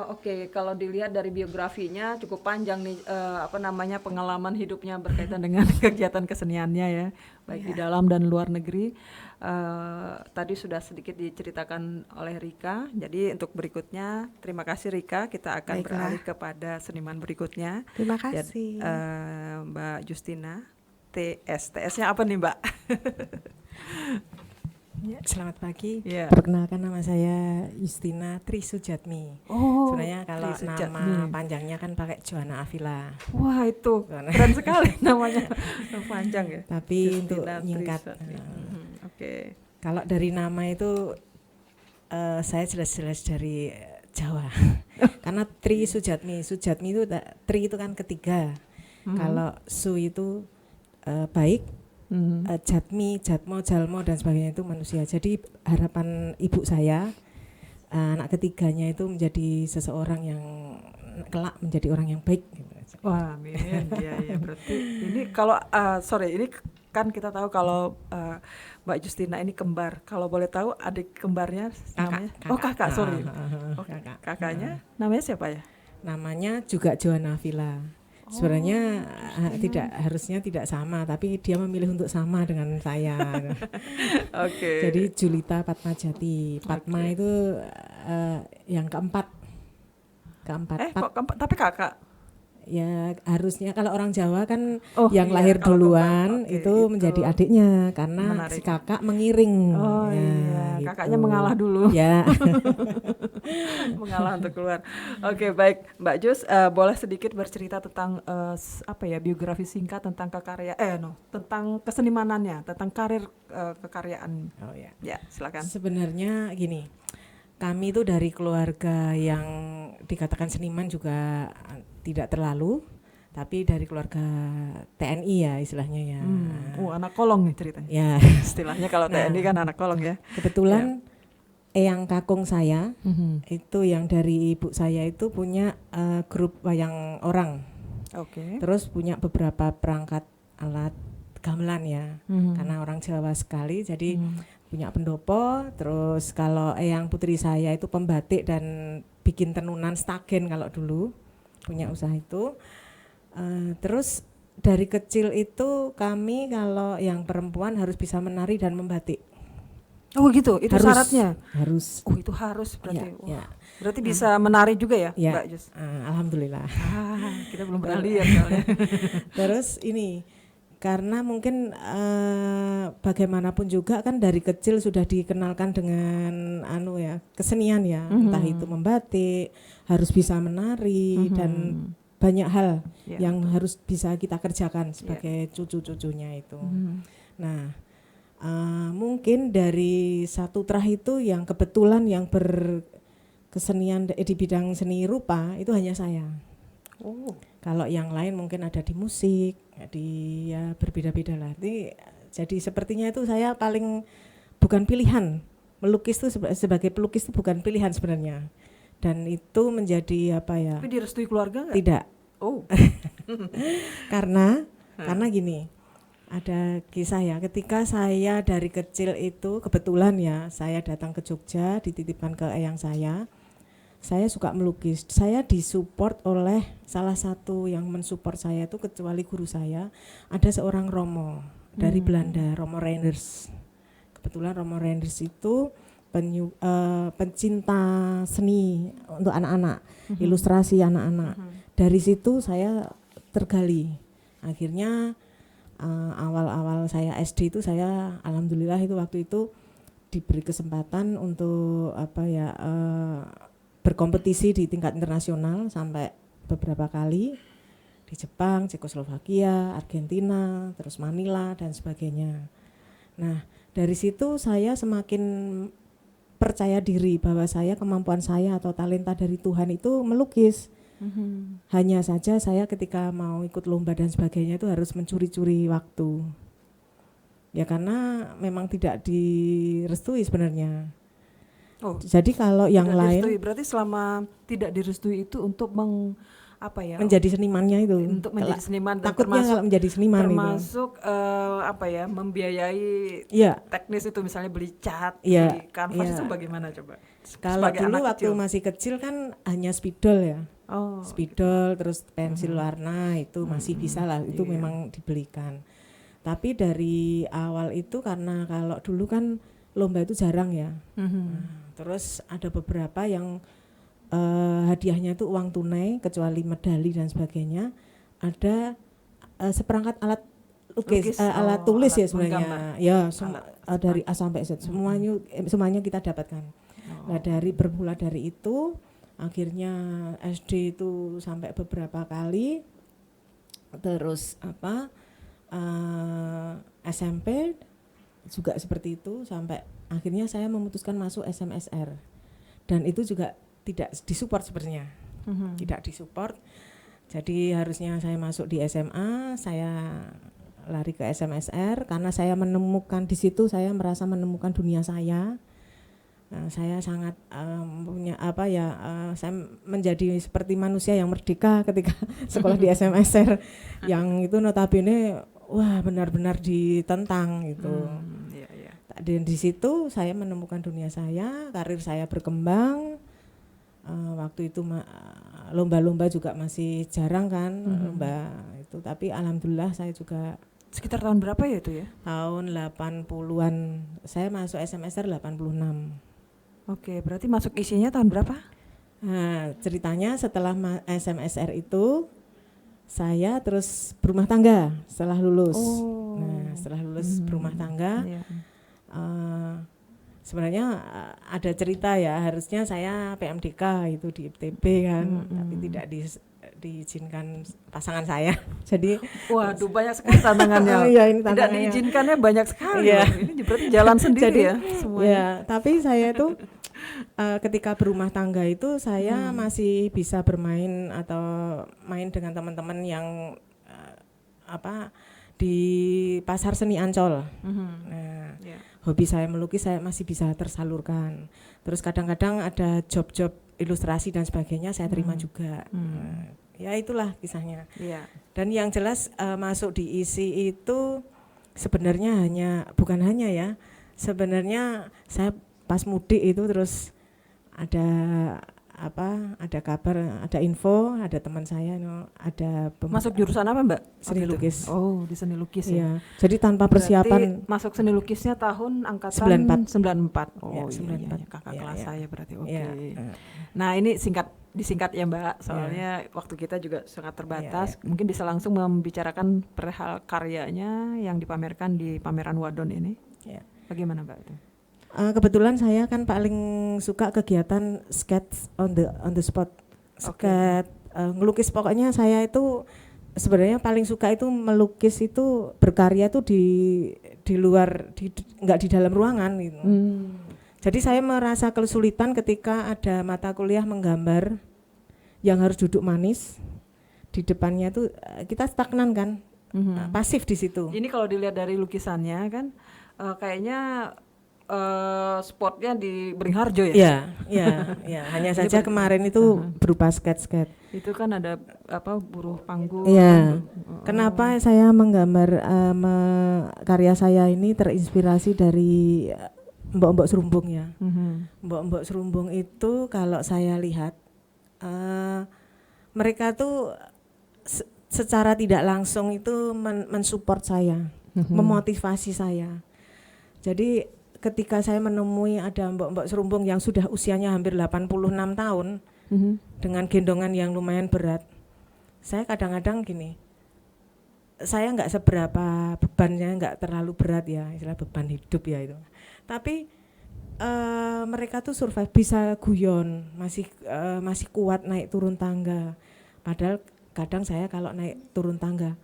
Oke, kalau dilihat dari biografinya cukup panjang nih pengalaman hidupnya berkaitan dengan kegiatan keseniannya ya, baik di dalam dan luar negeri. Tadi sudah sedikit diceritakan oleh Rika. Jadi untuk berikutnya, terima kasih Rika. Kita akan Baiklah. beralih kepada seniman berikutnya. Terima Ya, kasih. Mbak Justina. TS-nya apa nih Mbak? Ya, selamat pagi. Ya. Perkenalkan nama saya Justina Trisujatmi. Oh, Sebenarnya kalau Trisujatmi. nama panjangnya kan pakai Joanna Avila. Wah itu Karena- keren sekali namanya, panjang ya. Tapi untuk Justina nyingkat, Trisujatmi. Oke. kalau dari nama itu saya jelas-jelas dari Jawa. Karena Trisujatmi, Sujatmi itu tri itu kan ketiga. Kalau su itu baik. Jatmi, Jatmo, Jalmo dan sebagainya itu manusia. Jadi harapan ibu saya anak ketiganya itu menjadi seseorang yang kelak menjadi orang yang baik. Wah, amin. Iya, berarti ini kalau ini kan kita tahu kalau Mbak Justina ini kembar. Kalau boleh tahu adik kembarnya namanya? Oh, kakak, sorry. Oh, Kakak. kakaknya namanya siapa ya? Namanya juga Joanna Avila. Sebenarnya harusnya tidak sama, tapi dia memilih untuk sama dengan saya. Oke. Jadi Julita Patmajati. Patma itu yang keempat. Kok keempat tapi kakak? Ya harusnya kalau orang Jawa kan iya, yang lahir kalau duluan kembar, oke, itu menjadi adiknya karena Menarik. si kakak mengiring. Oh Ya, iya, gitu. kakaknya mengalah dulu. Ya. Mengalah untuk keluar. Oke, baik, Mbak Jus, boleh sedikit bercerita tentang biografi singkat tentang tentang kesenimanannya, tentang karir kekaryaan. Oh ya. Ya, silakan. Sebenarnya gini, kami itu dari keluarga yang dikatakan seniman juga tidak terlalu, tapi dari keluarga TNI ya istilahnya ya. Anak kolong nih ceritanya. Ya, Istilahnya kalau TNI kan anak kolong ya. kebetulan eyang kakung saya itu yang dari ibu saya itu punya grup wayang orang. Oke. Terus punya beberapa perangkat alat gamelan ya. Karena orang Jawa sekali jadi punya pendopo. Terus kalau eyang putri saya itu pembatik dan bikin tenunan stagen kalau dulu punya usaha itu. Terus dari kecil itu kami kalau yang perempuan harus bisa menari dan membatik. Oh gitu, itu Harus. syaratnya. Harus. Oh itu harus berarti. Ya, Wah, ya. berarti bisa menari juga ya, Ya. Mbak Jus? Alhamdulillah. Kita belum pernah lihat soalnya. Terus ini karena mungkin bagaimanapun juga kan dari kecil sudah dikenalkan dengan kesenian ya, entah itu membatik, harus bisa menari dan banyak hal yang harus bisa kita kerjakan sebagai cucu-cucunya itu. Nah, mungkin dari satu trah itu yang kebetulan yang berkesenian di bidang seni rupa itu hanya saya. Kalau yang lain mungkin ada di musik, ya berbeda-beda lah. Jadi sepertinya itu saya paling bukan pilihan. Melukis itu sebagai pelukis itu bukan pilihan sebenarnya. Dan itu menjadi Tapi direstui keluarga nggak? Tidak. Oh. Karena gini, ada kisah ya. Ketika saya dari kecil itu kebetulan ya, saya datang ke Jogja, dititipkan ke eyang saya suka melukis. Saya disupport oleh salah satu yang mensupport saya itu kecuali guru saya, ada seorang Romo dari Belanda, Romo Reinders. Kebetulan Romo Reinders itu pencinta seni untuk anak-anak, ilustrasi anak-anak. Dari situ saya tergali. Akhirnya awal-awal saya SD itu saya alhamdulillah itu waktu itu diberi kesempatan untuk berkompetisi di tingkat internasional sampai beberapa kali di Jepang, Cekoslovakia, Argentina, terus Manila dan sebagainya. Nah, dari situ saya semakin percaya diri bahwa kemampuan saya atau talenta dari Tuhan itu melukis. Hanya saja saya ketika mau ikut lomba dan sebagainya itu harus mencuri-curi waktu. Ya karena memang tidak direstui sebenarnya. Oh, jadi kalau yang lain direstui, berarti selama tidak direstui itu untuk menjadi senimannya itu. Untuk menjadi seniman dan takutnya kalau menjadi seniman termasuk membiayai teknis itu misalnya beli cat, beli kanvas itu bagaimana coba? Kalau dulu waktu masih kecil kan hanya spidol ya. Spidol terus pensil warna itu masih bisa lah, itu memang dibelikan. Tapi dari awal itu karena kalau dulu kan lomba itu jarang ya. Terus ada beberapa yang hadiahnya itu uang tunai kecuali medali dan sebagainya. Ada seperangkat alat lukis, alat tulis ya sebenarnya. Ya dari A sampai Z semuanya kita dapatkan. Nah bermula dari itu akhirnya SD itu sampai beberapa kali. Terus SMP juga seperti itu sampai akhirnya saya memutuskan masuk SMSR dan itu juga tidak disupport sebenarnya, tidak disupport. Jadi harusnya saya masuk di SMA, saya lari ke SMSR karena saya menemukan di situ, saya merasa menemukan dunia saya. Saya sangat punya saya menjadi seperti manusia yang merdeka ketika sekolah di SMSR yang itu notabene wah benar-benar ditentang gitu. Dan di situ saya menemukan dunia saya, karir saya berkembang. Waktu itu lomba-lomba juga masih jarang kan, lomba itu. Tapi alhamdulillah saya juga sekitar tahun berapa ya itu ya? Tahun 80-an. Saya masuk SMSR 86. Oke, berarti masuk isinya tahun berapa? Nah, ceritanya setelah SMSR itu saya terus berumah tangga setelah lulus. Nah, setelah lulus berumah tangga. Sebenarnya ada cerita ya, harusnya saya PMDK itu di IPTB kan, tapi tidak diizinkan pasangan saya. Jadi waduh banyak sekali tantangannya. Ini tidak diizinkannya banyak sekali. Ini berarti jalan sendiri. Jadi, ya semuanya. Ya, tapi saya itu ketika berumah tangga itu saya masih bisa bermain atau main dengan teman-teman yang di Pasar Seni Ancol. Nah, hobi saya melukis saya masih bisa tersalurkan. Terus kadang-kadang ada job-job ilustrasi dan sebagainya saya terima juga. Ya itulah kisahnya. Iya. Dan yang jelas masuk di ISI itu sebenarnya bukan hanya ya. Sebenarnya saya pas mudik itu terus ada kabar, ada info, ada teman saya ada Masuk jurusan apa, Mbak? seni Waktu itu? lukis. Oh, di seni lukis ya. Iya. Jadi tanpa Berarti persiapan masuk seni lukisnya tahun angkatan 94. 94. Oh, Ya, iya, 94. iya, kakak Iya, kelas iya. saya berarti. Oke. Iya. Nah, ini disingkat ya, Mbak. Soalnya waktu kita juga sangat terbatas. Mungkin bisa langsung membicarakan perihal karyanya yang dipamerkan di pameran Wadon ini. Iya. Bagaimana, Mbak itu? Kebetulan saya kan paling suka kegiatan sketch on the spot. Sketch, ngelukis, pokoknya saya itu sebenarnya paling suka itu melukis itu berkarya itu di luar, nggak di dalam ruangan gitu. Jadi saya merasa kesulitan ketika ada mata kuliah menggambar yang harus duduk manis di depannya itu kita stagnan kan, pasif di situ. Ini kalau dilihat dari lukisannya kan kayaknya spotnya di Beringharjo ya? Iya. Hanya saja kemarin itu berupa sketch. Itu kan ada buruh panggung. Iya. Kenapa saya menggambar karya saya ini terinspirasi dari mbok-mbok serumbung ya. Mbok-mbok serumbung itu kalau saya lihat mereka tuh secara tidak langsung itu mensupport saya, memotivasi saya. Jadi ketika saya menemui ada mbok-mbok serumbung yang sudah usianya hampir 86 tahun dengan gendongan yang lumayan berat, saya kadang-kadang gini, saya nggak seberapa bebannya, nggak terlalu berat ya, istilah beban hidup ya itu. Tapi mereka tuh survive, bisa guyon, masih kuat naik turun tangga. Padahal kadang saya kalau naik turun tangga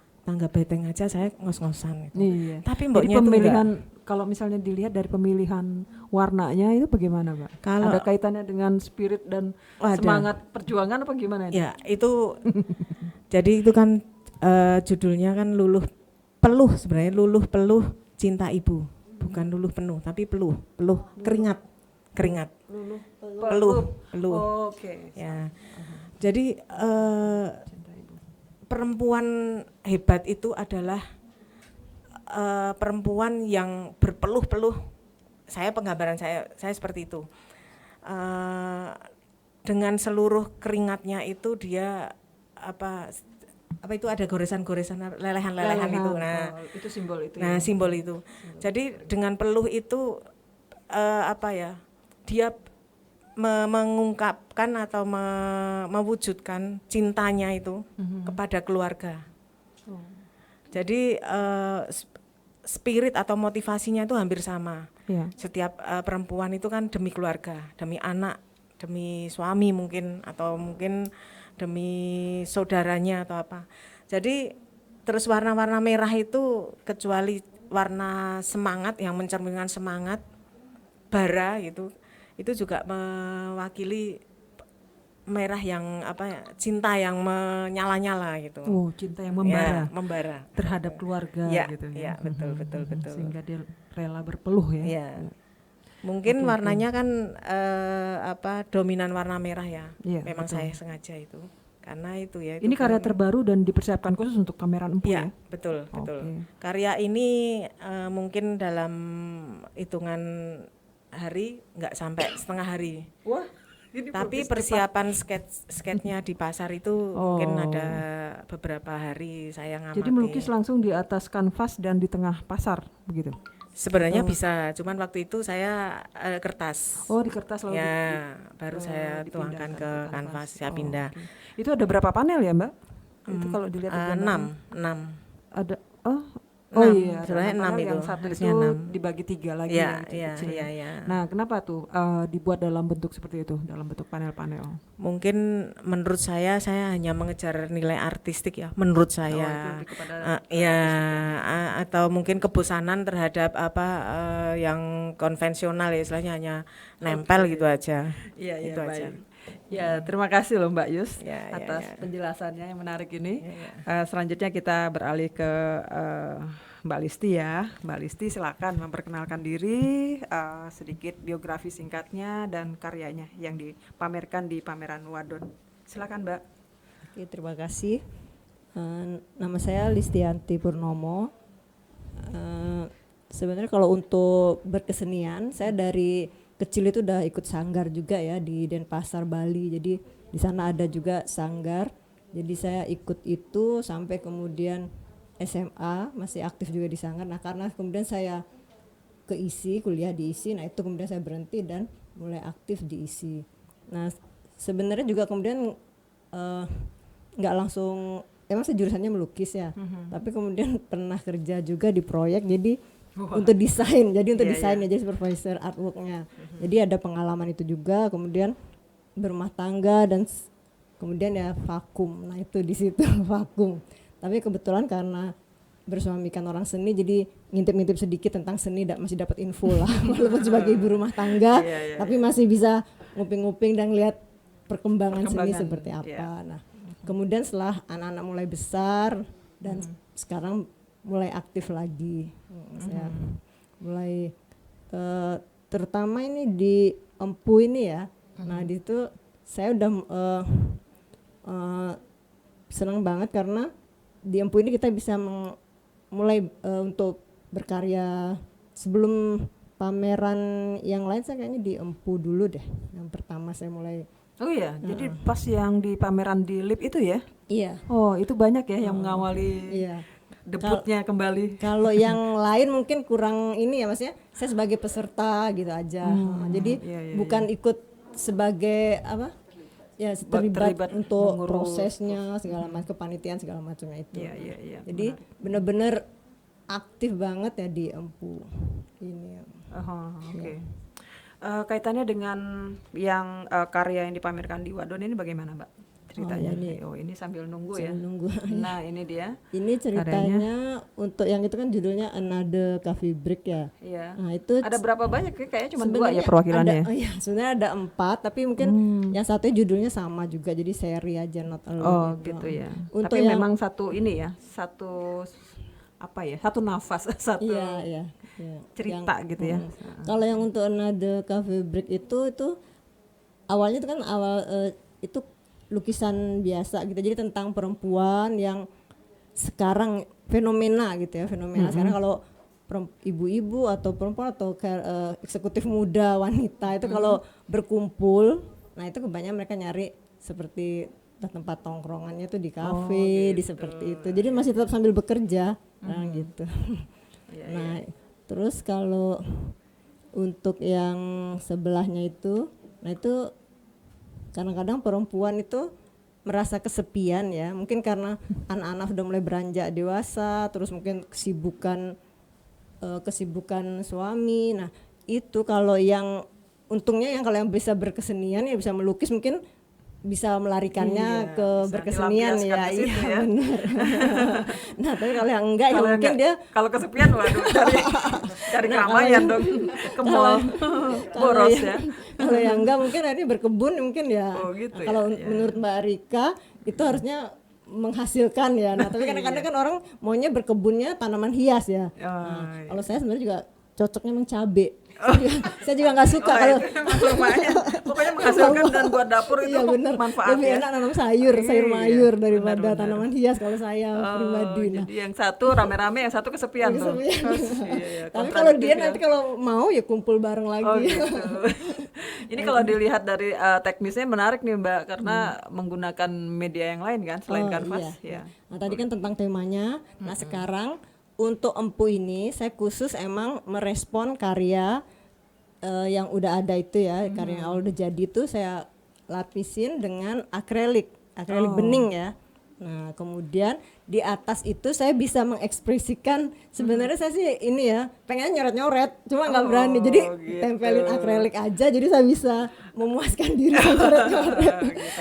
beteng aja saya ngos-ngosan. Iya. Tapi Jadi mboknya itu pemilihan kalau misalnya dilihat dari pemilihan warnanya itu bagaimana, Mbak? Kalau ada kaitannya dengan spirit dan semangat perjuangan apa gimana itu? Ya, itu jadi itu kan judulnya kan luluh peluh, sebenarnya luluh peluh cinta ibu. Bukan luluh penuh, tapi peluh keringat. Peluh. Oh, oke. Ya. Jadi perempuan hebat itu adalah perempuan yang berpeluh-peluh. Saya penggambaran saya seperti itu. Dengan seluruh keringatnya itu dia apa itu ada goresan-goresan lelehan-lelehan itu. Nah, itu simbol itu. Nah, simbol itu. Jadi dengan peluh itu dia mengungkapkan atau mewujudkan cintanya itu kepada keluarga. Jadi spirit atau motivasinya itu hampir sama. Yeah. Setiap perempuan itu kan demi keluarga, demi anak, demi suami mungkin, atau mungkin demi saudaranya atau apa. Jadi terus warna-warna merah itu kecuali warna semangat yang mencerminkan semangat bara gitu, itu juga mewakili merah yang cinta yang menyala-nyala gitu. Oh, cinta yang membara. Ya, membara terhadap keluarga ya, gitu ya. Betul. Sehingga dia rela berpeluh ya. Ya. Mungkin warnanya kan dominan warna merah ya. Iya, Memang betul. saya sengaja itu. Karena itu ya. Ini karya terbaru dan dipersiapkan khusus untuk pameran Empu ya? Betul. Oke. Karya ini mungkin dalam hitungan hari nggak sampai setengah hari. Wah, Tapi persiapan sketnya di pasar itu mungkin ada beberapa hari saya ngamati. Jadi melukis langsung di atas kanvas dan di tengah pasar begitu? Sebenarnya bisa, cuman waktu itu saya kertas. Oh, di kertas lalu Baru saya tuangkan ke kanvas, saya pindah. Okay. Itu ada berapa panel ya, Mbak? Itu kalau dilihat di gambar. 6. Ada Oh 6, iya, sebenarnya 6 padahal itu. yang satu Harusnya itu 6. dibagi 3 lagi Iya, yang iya, kecil. iya, iya. Nah, kenapa tuh dibuat dalam bentuk seperti itu, dalam bentuk panel-panel? Mungkin menurut saya hanya mengejar nilai artistik ya, menurut itu saya. lebih kepada Ya, atau mungkin kebosanan terhadap yang konvensional ya, istilahnya hanya nempel gitu aja. Iya, iya, Itu aja. baik. Ya, terima kasih loh Mbak Yus Ya, ya, atas ya. penjelasannya yang menarik ini. Ya, ya. Selanjutnya kita beralih ke Mbak Listi ya. Mbak Listi silakan memperkenalkan diri, sedikit biografi singkatnya dan karyanya yang dipamerkan di pameran Wadon. Silakan Mbak. Oke, terima kasih. Nama saya Listianti Purnomo. Sebenarnya kalau untuk berkesenian, saya dari kecil itu udah ikut sanggar juga ya di Denpasar, Bali. Jadi di sana ada juga sanggar. Jadi saya ikut itu sampai kemudian SMA masih aktif juga di sanggar. Nah, karena kemudian saya ke ISI, kuliah di ISI, nah itu kemudian saya berhenti dan mulai aktif di ISI. Nah, sebenarnya juga kemudian nggak langsung, emang saya jurusannya melukis ya, tapi kemudian pernah kerja juga di proyek, jadi untuk desain, jadi untuk desainnya, jadi supervisor artworknya. Jadi ada pengalaman itu juga, kemudian berumah tangga dan kemudian ya vakum. Nah itu di situ vakum. Tapi kebetulan karena bersuamikan orang seni, jadi ngintip-ngintip sedikit tentang seni, masih dapat info lah, walaupun sebagai ibu rumah tangga, tapi masih bisa nguping-nguping dan lihat perkembangan seni seperti apa. Nah kemudian setelah anak-anak mulai besar dan sekarang mulai aktif lagi, saya mulai terutama ini di Empu ini ya. Nah di situ saya udah senang banget karena di Empu ini kita bisa mulai untuk berkarya. Sebelum pameran yang lain saya kayaknya di Empu dulu deh, yang pertama saya mulai. Oh iya, jadi pas yang di pameran di LIP itu ya? Iya. Oh itu banyak ya yang mengawali Iya. debutnya kembali. Kalau yang lain mungkin kurang ini ya, maksudnya saya sebagai peserta gitu aja. Jadi bukan ikut sebagai apa? Ya terlibat untuk mengurus prosesnya segala macam, kepanitiaan segala macamnya itu. Iya. Jadi benar-benar aktif banget ya di Empu ini. Oke. Kaitannya dengan yang karya yang dipamerkan di Wadon ini bagaimana Mbak ceritanya? Ini sambil nunggu ya. Nunggu. Nah ini dia. Ini ceritanya untuk yang itu kan judulnya Another Coffee Break ya. Iya. Nah itu Ada berapa banyak ya? Kayaknya cuma 2 ya sebenarnya perwakilannya. Sebenarnya ada 4, tapi mungkin yang satunya judulnya sama juga, jadi seri aja, not alone. Oh gitu ya. Untuk Tapi yang memang satu ini ya, satu nafas, satu iya. cerita gitu ya. Kalau yang untuk Another Coffee Break itu awalnya itu kan itu lukisan biasa gitu, jadi tentang perempuan yang sekarang fenomena gitu ya, sekarang kalau ibu-ibu atau perempuan atau eksekutif muda wanita itu kalau berkumpul, nah itu kebanyakan mereka nyari seperti tempat tongkrongannya tuh di kafe, di seperti itu, jadi masih tetap sambil bekerja, nah gitu. Nah terus kalau untuk yang sebelahnya itu, nah itu kadang-kadang perempuan itu merasa kesepian ya, mungkin karena anak-anak sudah mulai beranjak dewasa, terus mungkin kesibukan suami. Nah itu kalau yang untungnya kalau yang bisa berkesenian ya bisa melukis, mungkin bisa melarikannya ke berkesenian ya, iya benar. Nah tapi kalau yang enggak ya mungkin dia kalau kesepian waduh cari keramaian dong, ke mall boros ya. Kalau yang enggak mungkin akhirnya berkebun mungkin ya. Gitu kalau menurut Mbak Rika itu harusnya menghasilkan ya. Nah tapi kadang-kadang kan orang maunya berkebunnya tanaman hias ya. Kalau saya sebenarnya juga cocoknya emang cabe. Saya juga nggak suka kalau pokoknya menghasilkan dan buat dapur itu manfaat. Lebih enak nanam sayur mayur daripada tanaman hias kalau saya pribadi. Jadi yang satu rame-rame, yang satu kesepian tuh. Tapi kalau dia nanti kalau mau ya kumpul bareng lagi. Gitu. Ini kalau dilihat dari teknisnya menarik nih Mbak, karena menggunakan media yang lain kan selain kanvas. Iya. Nah tadi kan tentang temanya. Nah sekarang untuk Empu ini saya khusus emang merespon karya yang udah ada itu ya, karya yang awal udah jadi itu saya lapisin dengan akrilik bening ya. Nah, kemudian di atas itu saya bisa mengekspresikan sebenarnya saya sih ini ya, pengen nyoret-nyoret, cuma nggak berani. Jadi gitu. tempelin akrilik aja, jadi saya bisa memuaskan diri saya nyoret-nyoret.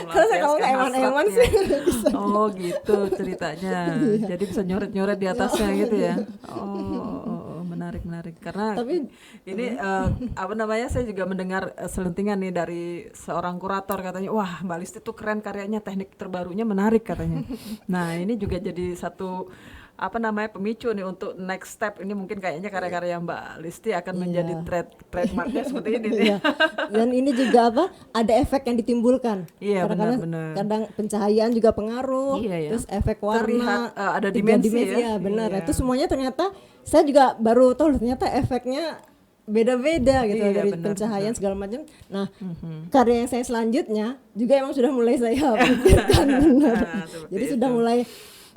Karena saya kalau nggak eman-eman sih nggak bisa. Oh gitu ceritanya. Jadi bisa nyoret-nyoret di atasnya gitu ya. Oh, menarik. Karena Tapi ini apa namanya, saya juga mendengar selentingan nih dari seorang kurator, katanya wah Mbak Listi tuh keren karyanya, teknik terbarunya menarik katanya. Nah ini juga jadi satu apa namanya pemicu nih untuk next step ini, mungkin kayaknya karya-karya Mbak Listi akan menjadi trademarknya seperti ini nih. Iya. Dan ini juga apa? Ada efek yang ditimbulkan. Iya, Kadang-kadang benar-benar. kadang pencahayaan juga pengaruh. Iya, ya. Terus efek warna. Terlihat, ada 3 dimensi ya. ya, benar. Iya. Itu semuanya ternyata saya juga baru tahu loh, ternyata efeknya beda-beda gitu, Iya, dari benar, pencahayaan segala macam. Nah, karya yang saya selanjutnya juga emang sudah mulai saya pikirkan benar. seperti Jadi itu. sudah mulai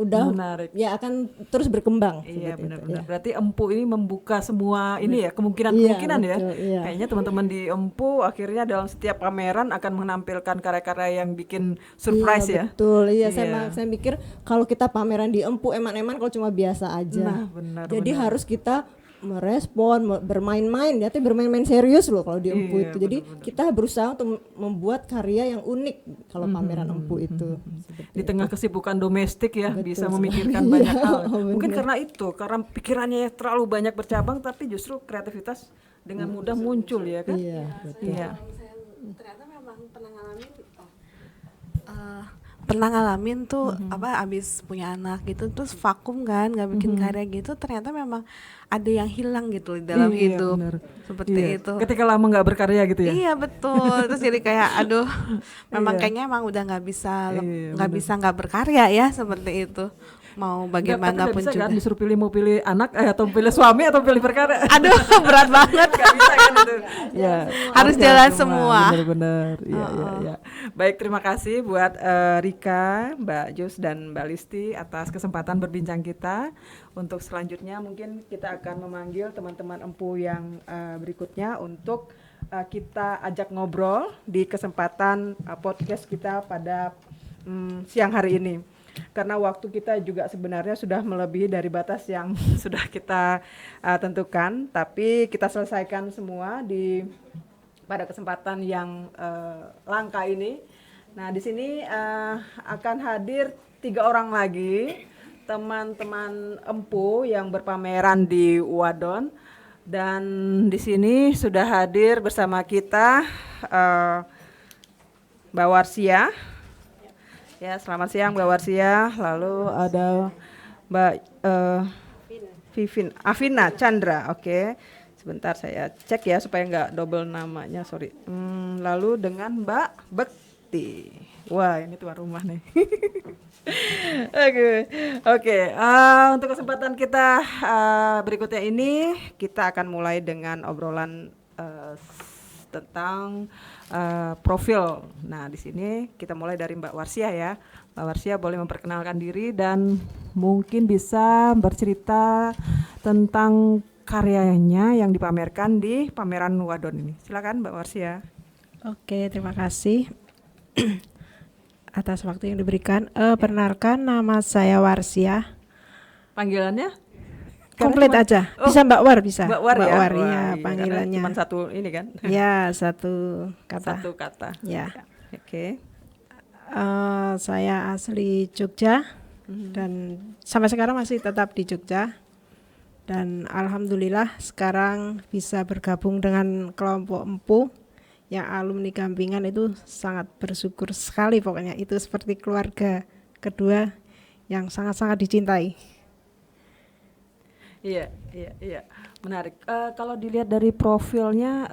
Menarik. ya akan terus berkembang. Iya seperti itu, benar-benar. ya. Berarti Empu ini membuka semua ini ya, kemungkinan-kemungkinan ya. betul, iya. Kayaknya teman-teman di Empu akhirnya dalam setiap pameran akan menampilkan karya-karya yang bikin surprise Iya, ya. betul. Iya, Iya. saya mikir kalau kita pameran di Empu eman-eman kalau cuma biasa aja. Nah, benar, Jadi benar. harus kita merespon, bermain-main, ya, tapi bermain-main serius loh kalau di Empu Iya, itu. Jadi kita berusaha untuk membuat karya yang unik kalau pameran Empu itu. Seperti Di tengah kesibukan domestik ya, bisa sekali. memikirkan banyak Iya, hal. benar. Mungkin karena itu, karena pikirannya terlalu banyak bercabang, tapi justru kreativitas dengan mudah muncul ya kan? Iya, betul. Iya. Ternyata memang pernah ngalamin tuh apa abis punya anak gitu, terus vakum kan, nggak bikin karya gitu, ternyata memang ada yang hilang gitu di dalam Iya, hidup, benar. seperti Iya. itu. Ketika lama nggak berkarya gitu ya. Iya betul, terus jadi kayak aduh, memang Iya. kayaknya emang udah nggak bisa Iya, nggak berkarya ya, seperti itu. Mau bagaimanapun bisa juga. kan disuruh pilih, mau pilih anak atau pilih suami atau pilih berkarya. Aduh berat banget. Nggak bisa kan itu. Ya, Harus jalan semua. Benar-benar. Iya. Baik, terima kasih buat Rika, Mbak Jus dan Mbak Listi atas kesempatan berbincang kita. Untuk selanjutnya mungkin kita akan memanggil teman-teman Empu yang berikutnya untuk kita ajak ngobrol di kesempatan podcast kita pada siang hari ini. Karena waktu kita juga sebenarnya sudah melebihi dari batas yang sudah kita tentukan, tapi kita selesaikan semua pada kesempatan yang langka ini. Nah, di sini akan hadir 3 orang lagi teman-teman Empu yang berpameran di Wadon, dan di sini sudah hadir bersama kita Mbak Warsia. Ya, selamat siang Mbak Warsia. Lalu ada Mbak Afina Chandra. Oke. Sebentar saya cek ya supaya nggak double namanya, sorry. Lalu dengan Mbak Bekti. Wah, ini tuan rumah nih. Oke. Untuk kesempatan kita berikutnya ini, kita akan mulai dengan obrolan tentang profil. Nah, di sini kita mulai dari Mbak Warsia ya. Mbak Warsia boleh memperkenalkan diri dan mungkin bisa bercerita tentang karyanya yang dipamerkan di pameran Wadon ini. Silakan Mbak Warsia. Oke, terima kasih atas waktu yang diberikan. Perkenalkan, nama saya Warsia. Panggilannya? Komplit aja. Bisa Mbak War, bisa. Mbak War ya. War, Wah, ya, iya, panggilannya. Cuma satu ini kan? Ya, satu kata. Satu kata. Ya. Oke. Saya asli Jogja dan sampai sekarang masih tetap di Jogja. Dan alhamdulillah sekarang bisa bergabung dengan kelompok Empu yang alumni Gampingan, itu sangat bersyukur sekali pokoknya. Itu seperti keluarga kedua yang sangat-sangat dicintai. Iya. Menarik. Kalau dilihat dari profilnya,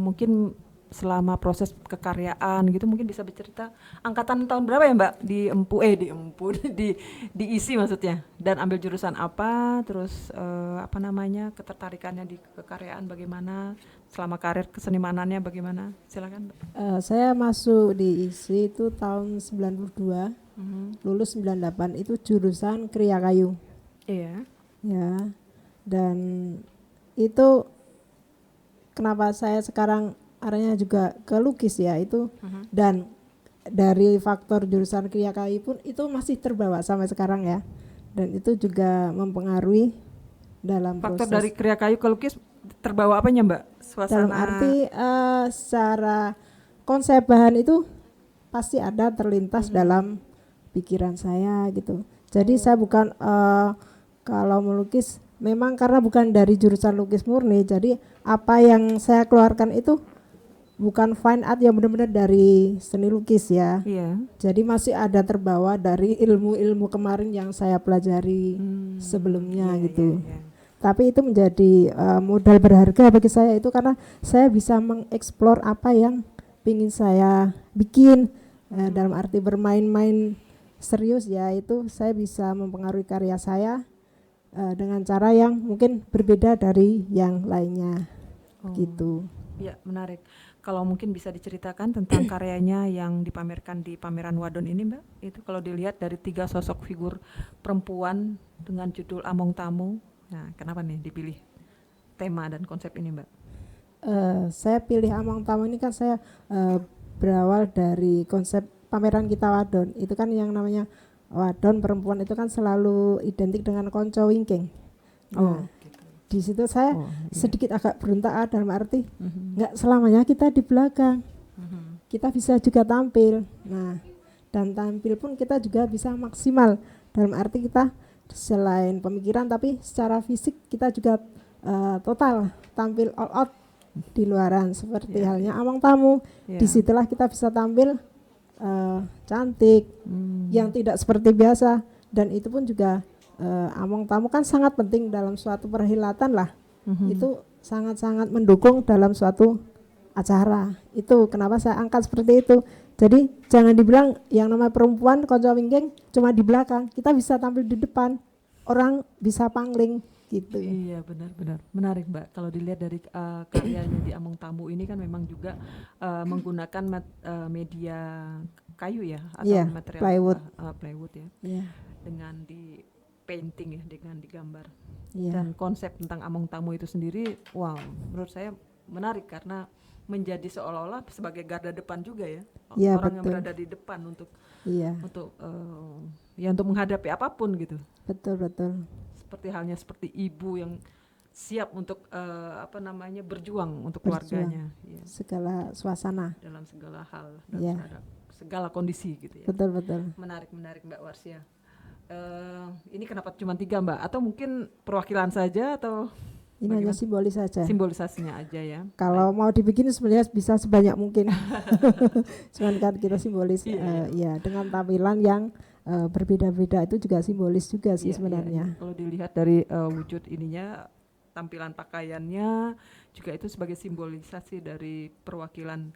mungkin selama proses kekaryaan gitu, mungkin bisa bercerita angkatan tahun berapa ya Mbak di Empu, di ISI maksudnya, dan ambil jurusan apa, terus ketertarikannya di kekaryaan bagaimana, selama karir kesenimanannya bagaimana, silakan Mbak. Saya masuk di ISI itu tahun 92, lulus 98, itu jurusan kriya kayu. Iya. Ya, dan itu kenapa saya sekarang arahnya juga ke lukis ya itu, dan dari faktor jurusan Kriya Kayu pun itu masih terbawa sampai sekarang ya. Dan itu juga mempengaruhi dalam Faktor proses. dari Kriya Kayu ke lukis terbawa apanya Mbak? Suasana. Dalam arti secara konsep bahan itu pasti ada terlintas dalam pikiran saya gitu. Jadi saya bukan kalau melukis memang karena bukan dari jurusan lukis murni, jadi apa yang saya keluarkan itu bukan fine art yang benar-benar dari seni lukis ya. Iya. Jadi masih ada terbawa dari ilmu-ilmu kemarin yang saya pelajari sebelumnya gitu. Iya. Tapi itu menjadi modal berharga bagi saya itu karena saya bisa mengeksplor apa yang ingin saya bikin dalam arti bermain-main serius ya, itu saya bisa mempengaruhi karya saya dengan cara yang mungkin berbeda dari yang lainnya gitu. Ya, menarik. Kalau mungkin bisa diceritakan tentang karyanya yang dipamerkan di pameran Wadon ini Mbak, itu kalau dilihat dari 3 sosok figur perempuan dengan judul Among Tamu, nah kenapa nih dipilih tema dan konsep ini Mbak? Saya pilih Among Tamu ini kan saya berawal dari konsep pameran kita Wadon, itu kan yang namanya Wadon perempuan itu kan selalu identik dengan konco wingking. Nah, di situ saya sedikit agak berontak dalam arti nggak selamanya kita di belakang, kita bisa juga tampil. Nah, dan tampil pun kita juga bisa maksimal dalam arti kita selain pemikiran tapi secara fisik kita juga total tampil all out di luaran seperti halnya Among Tamu. Disitulah kita bisa tampil cantik yang tidak seperti biasa, dan itu pun juga Among Tamu kan sangat penting dalam suatu perhelatan lah. Itu sangat-sangat mendukung dalam suatu acara. Itu kenapa saya angkat seperti itu. Jadi jangan dibilang yang namanya perempuan konco wingking cuma di belakang, kita bisa tampil di depan, orang bisa pangling gitu. Iya, benar-benar menarik Mbak. Kalau dilihat dari karyanya di Among Tamu ini kan memang juga menggunakan media kayu ya atau material plywood. Plywood ya. Iya. Dengan di painting ya, dengan digambar. Iya. Dan konsep tentang Among Tamu itu sendiri, wow, menurut saya menarik karena menjadi seolah-olah sebagai garda depan juga ya. Iya, Orang yang betul. berada di depan untuk Iya, untuk menghadapi apapun gitu. betul. Seperti halnya seperti ibu yang siap untuk berjuang untuk Berjuang. keluarganya ya, Segala suasana. dalam segala hal dan Iya. terhadap segala kondisi gitu ya. Betul. Menarik Mbak Warsia. Ini kenapa cuma 3 Mbak? Atau mungkin perwakilan saja atau Ini hanya bagaimana? simbolis saja. Simbolisasinya aja ya. Kalau mau dibikin sebenarnya bisa sebanyak mungkin. Cuman kan kita simbolis Iya. ya dengan tampilan yang berbeda-beda, itu juga simbolis juga sih Iya, sebenarnya. iya. Kalau dilihat dari wujud ininya, tampilan pakaiannya juga itu sebagai simbolisasi dari perwakilan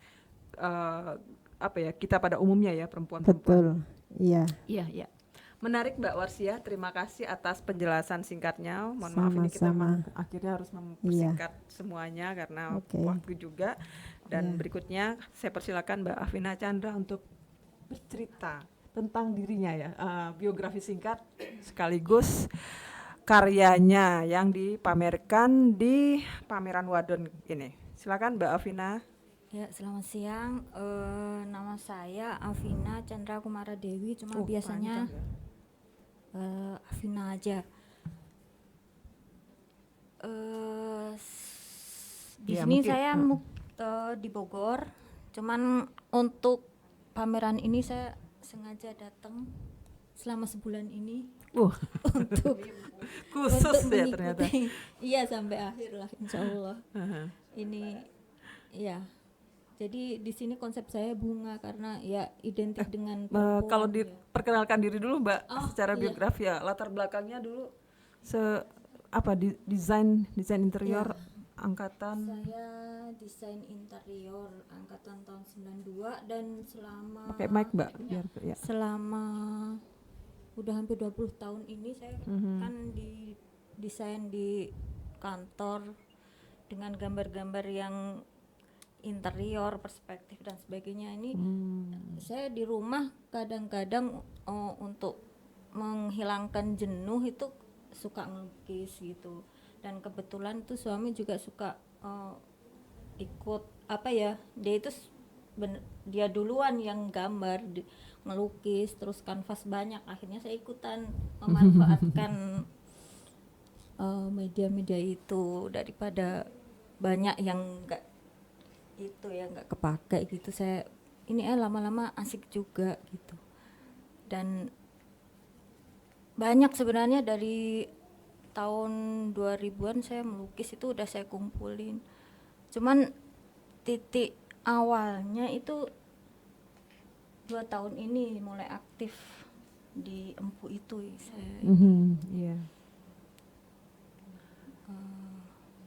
kita pada umumnya ya, perempuan-perempuan. Betul. Iya. Iya. Menarik Mbak Warsia, terima kasih atas penjelasan singkatnya. Mohon maaf ini kita Sama-sama. memang akhirnya harus mempersingkat semuanya karena Oke. waktu juga. Dan berikutnya saya persilakan Mbak Afina Chandra untuk bercerita tentang dirinya ya, biografi singkat sekaligus karyanya yang dipamerkan di pameran Wadon ini. Silakan Mbak Afina. Ya, selamat siang. Nama saya Afina Chandra Kumara Dewi, cuma biasanya Afina aja. Di Ya, sini mungkin, saya di Bogor, cuman untuk pameran ini saya sengaja datang selama sebulan ini untuk Khusus untuk ya ternyata. mengikuti. Iya, sampai akhir lah insya Allah. Ini ya, jadi di sini konsep saya bunga karena ya identik dengan perempuan. Kalau ya. diperkenalkan diri dulu Mbak, secara iya. biografi ya, latar belakangnya dulu desain interior angkatan. Saya desain interior angkatan tahun 92 dan selama Pakai mic Mbak biar ya. selama udah hampir 20 tahun ini saya kan di desain di kantor dengan gambar-gambar yang interior, perspektif dan sebagainya. Ini saya di rumah kadang-kadang untuk menghilangkan jenuh itu suka ngelukis gitu, dan kebetulan tuh suami juga suka ikut dia itu dia duluan yang gambar, ngelukis, terus kanvas banyak, akhirnya saya ikutan memanfaatkan media-media itu daripada banyak yang enggak itu ya nggak kepakai gitu. Saya ini lama-lama asik juga gitu, dan banyak sebenarnya dari tahun 2000-an saya melukis itu udah saya kumpulin, cuman titik awalnya itu 2 tahun ini mulai aktif di Empu itu saya. Iya.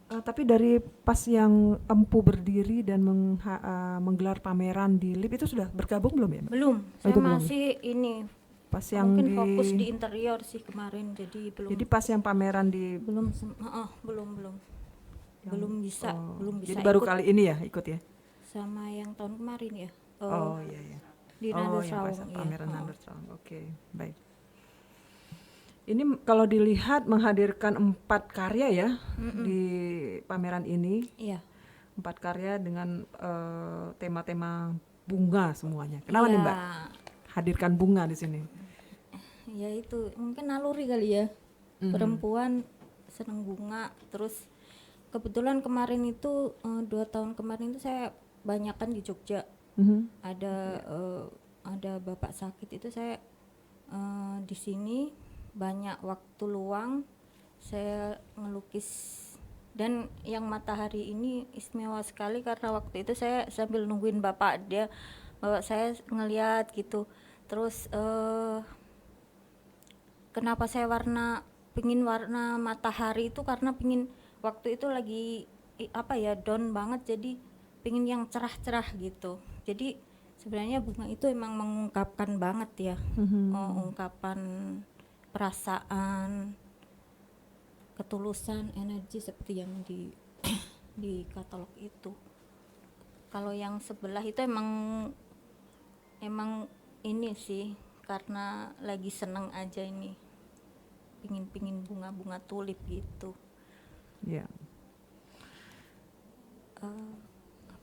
Tapi dari pas yang Empu berdiri dan menggelar pameran di LIP itu sudah bergabung belum ya, Mbak? Belum, saya itu belum. masih ini Pas yang mungkin fokus di interior sih kemarin, jadi belum. Jadi pas yang pameran di belum bisa jadi baru ikut kali ini ya ikut ya? sama yang tahun kemarin ya. Iya. Di yang Nandersrawang, pas iya. pameran Nandersrawang. Oke, baik. Ini kalau dilihat menghadirkan 4 karya ya di pameran ini. Iya. 4 karya dengan tema-tema bunga semuanya. Kenapa nih, Mbak? Hadirkan bunga di sini. Ya itu mungkin naluri kali ya. Perempuan seneng bunga. Terus kebetulan kemarin itu 2 tahun kemarin itu saya banyakan di Jogja. Ada bapak sakit itu, saya di sini banyak waktu luang saya ngelukis. Dan yang matahari ini istimewa sekali karena waktu itu saya sambil nungguin bapak saya ngeliat gitu. Terus kenapa saya pingin warna matahari itu karena pingin waktu itu lagi down banget, jadi pingin yang cerah-cerah gitu. Jadi sebenarnya bunga itu emang mengungkapkan banget ya, ungkapan perasaan, ketulusan, energi seperti yang di katalog itu. Kalau yang sebelah itu emang ini sih karena lagi seneng aja, ini pingin bunga-bunga tulip gitu. Ya.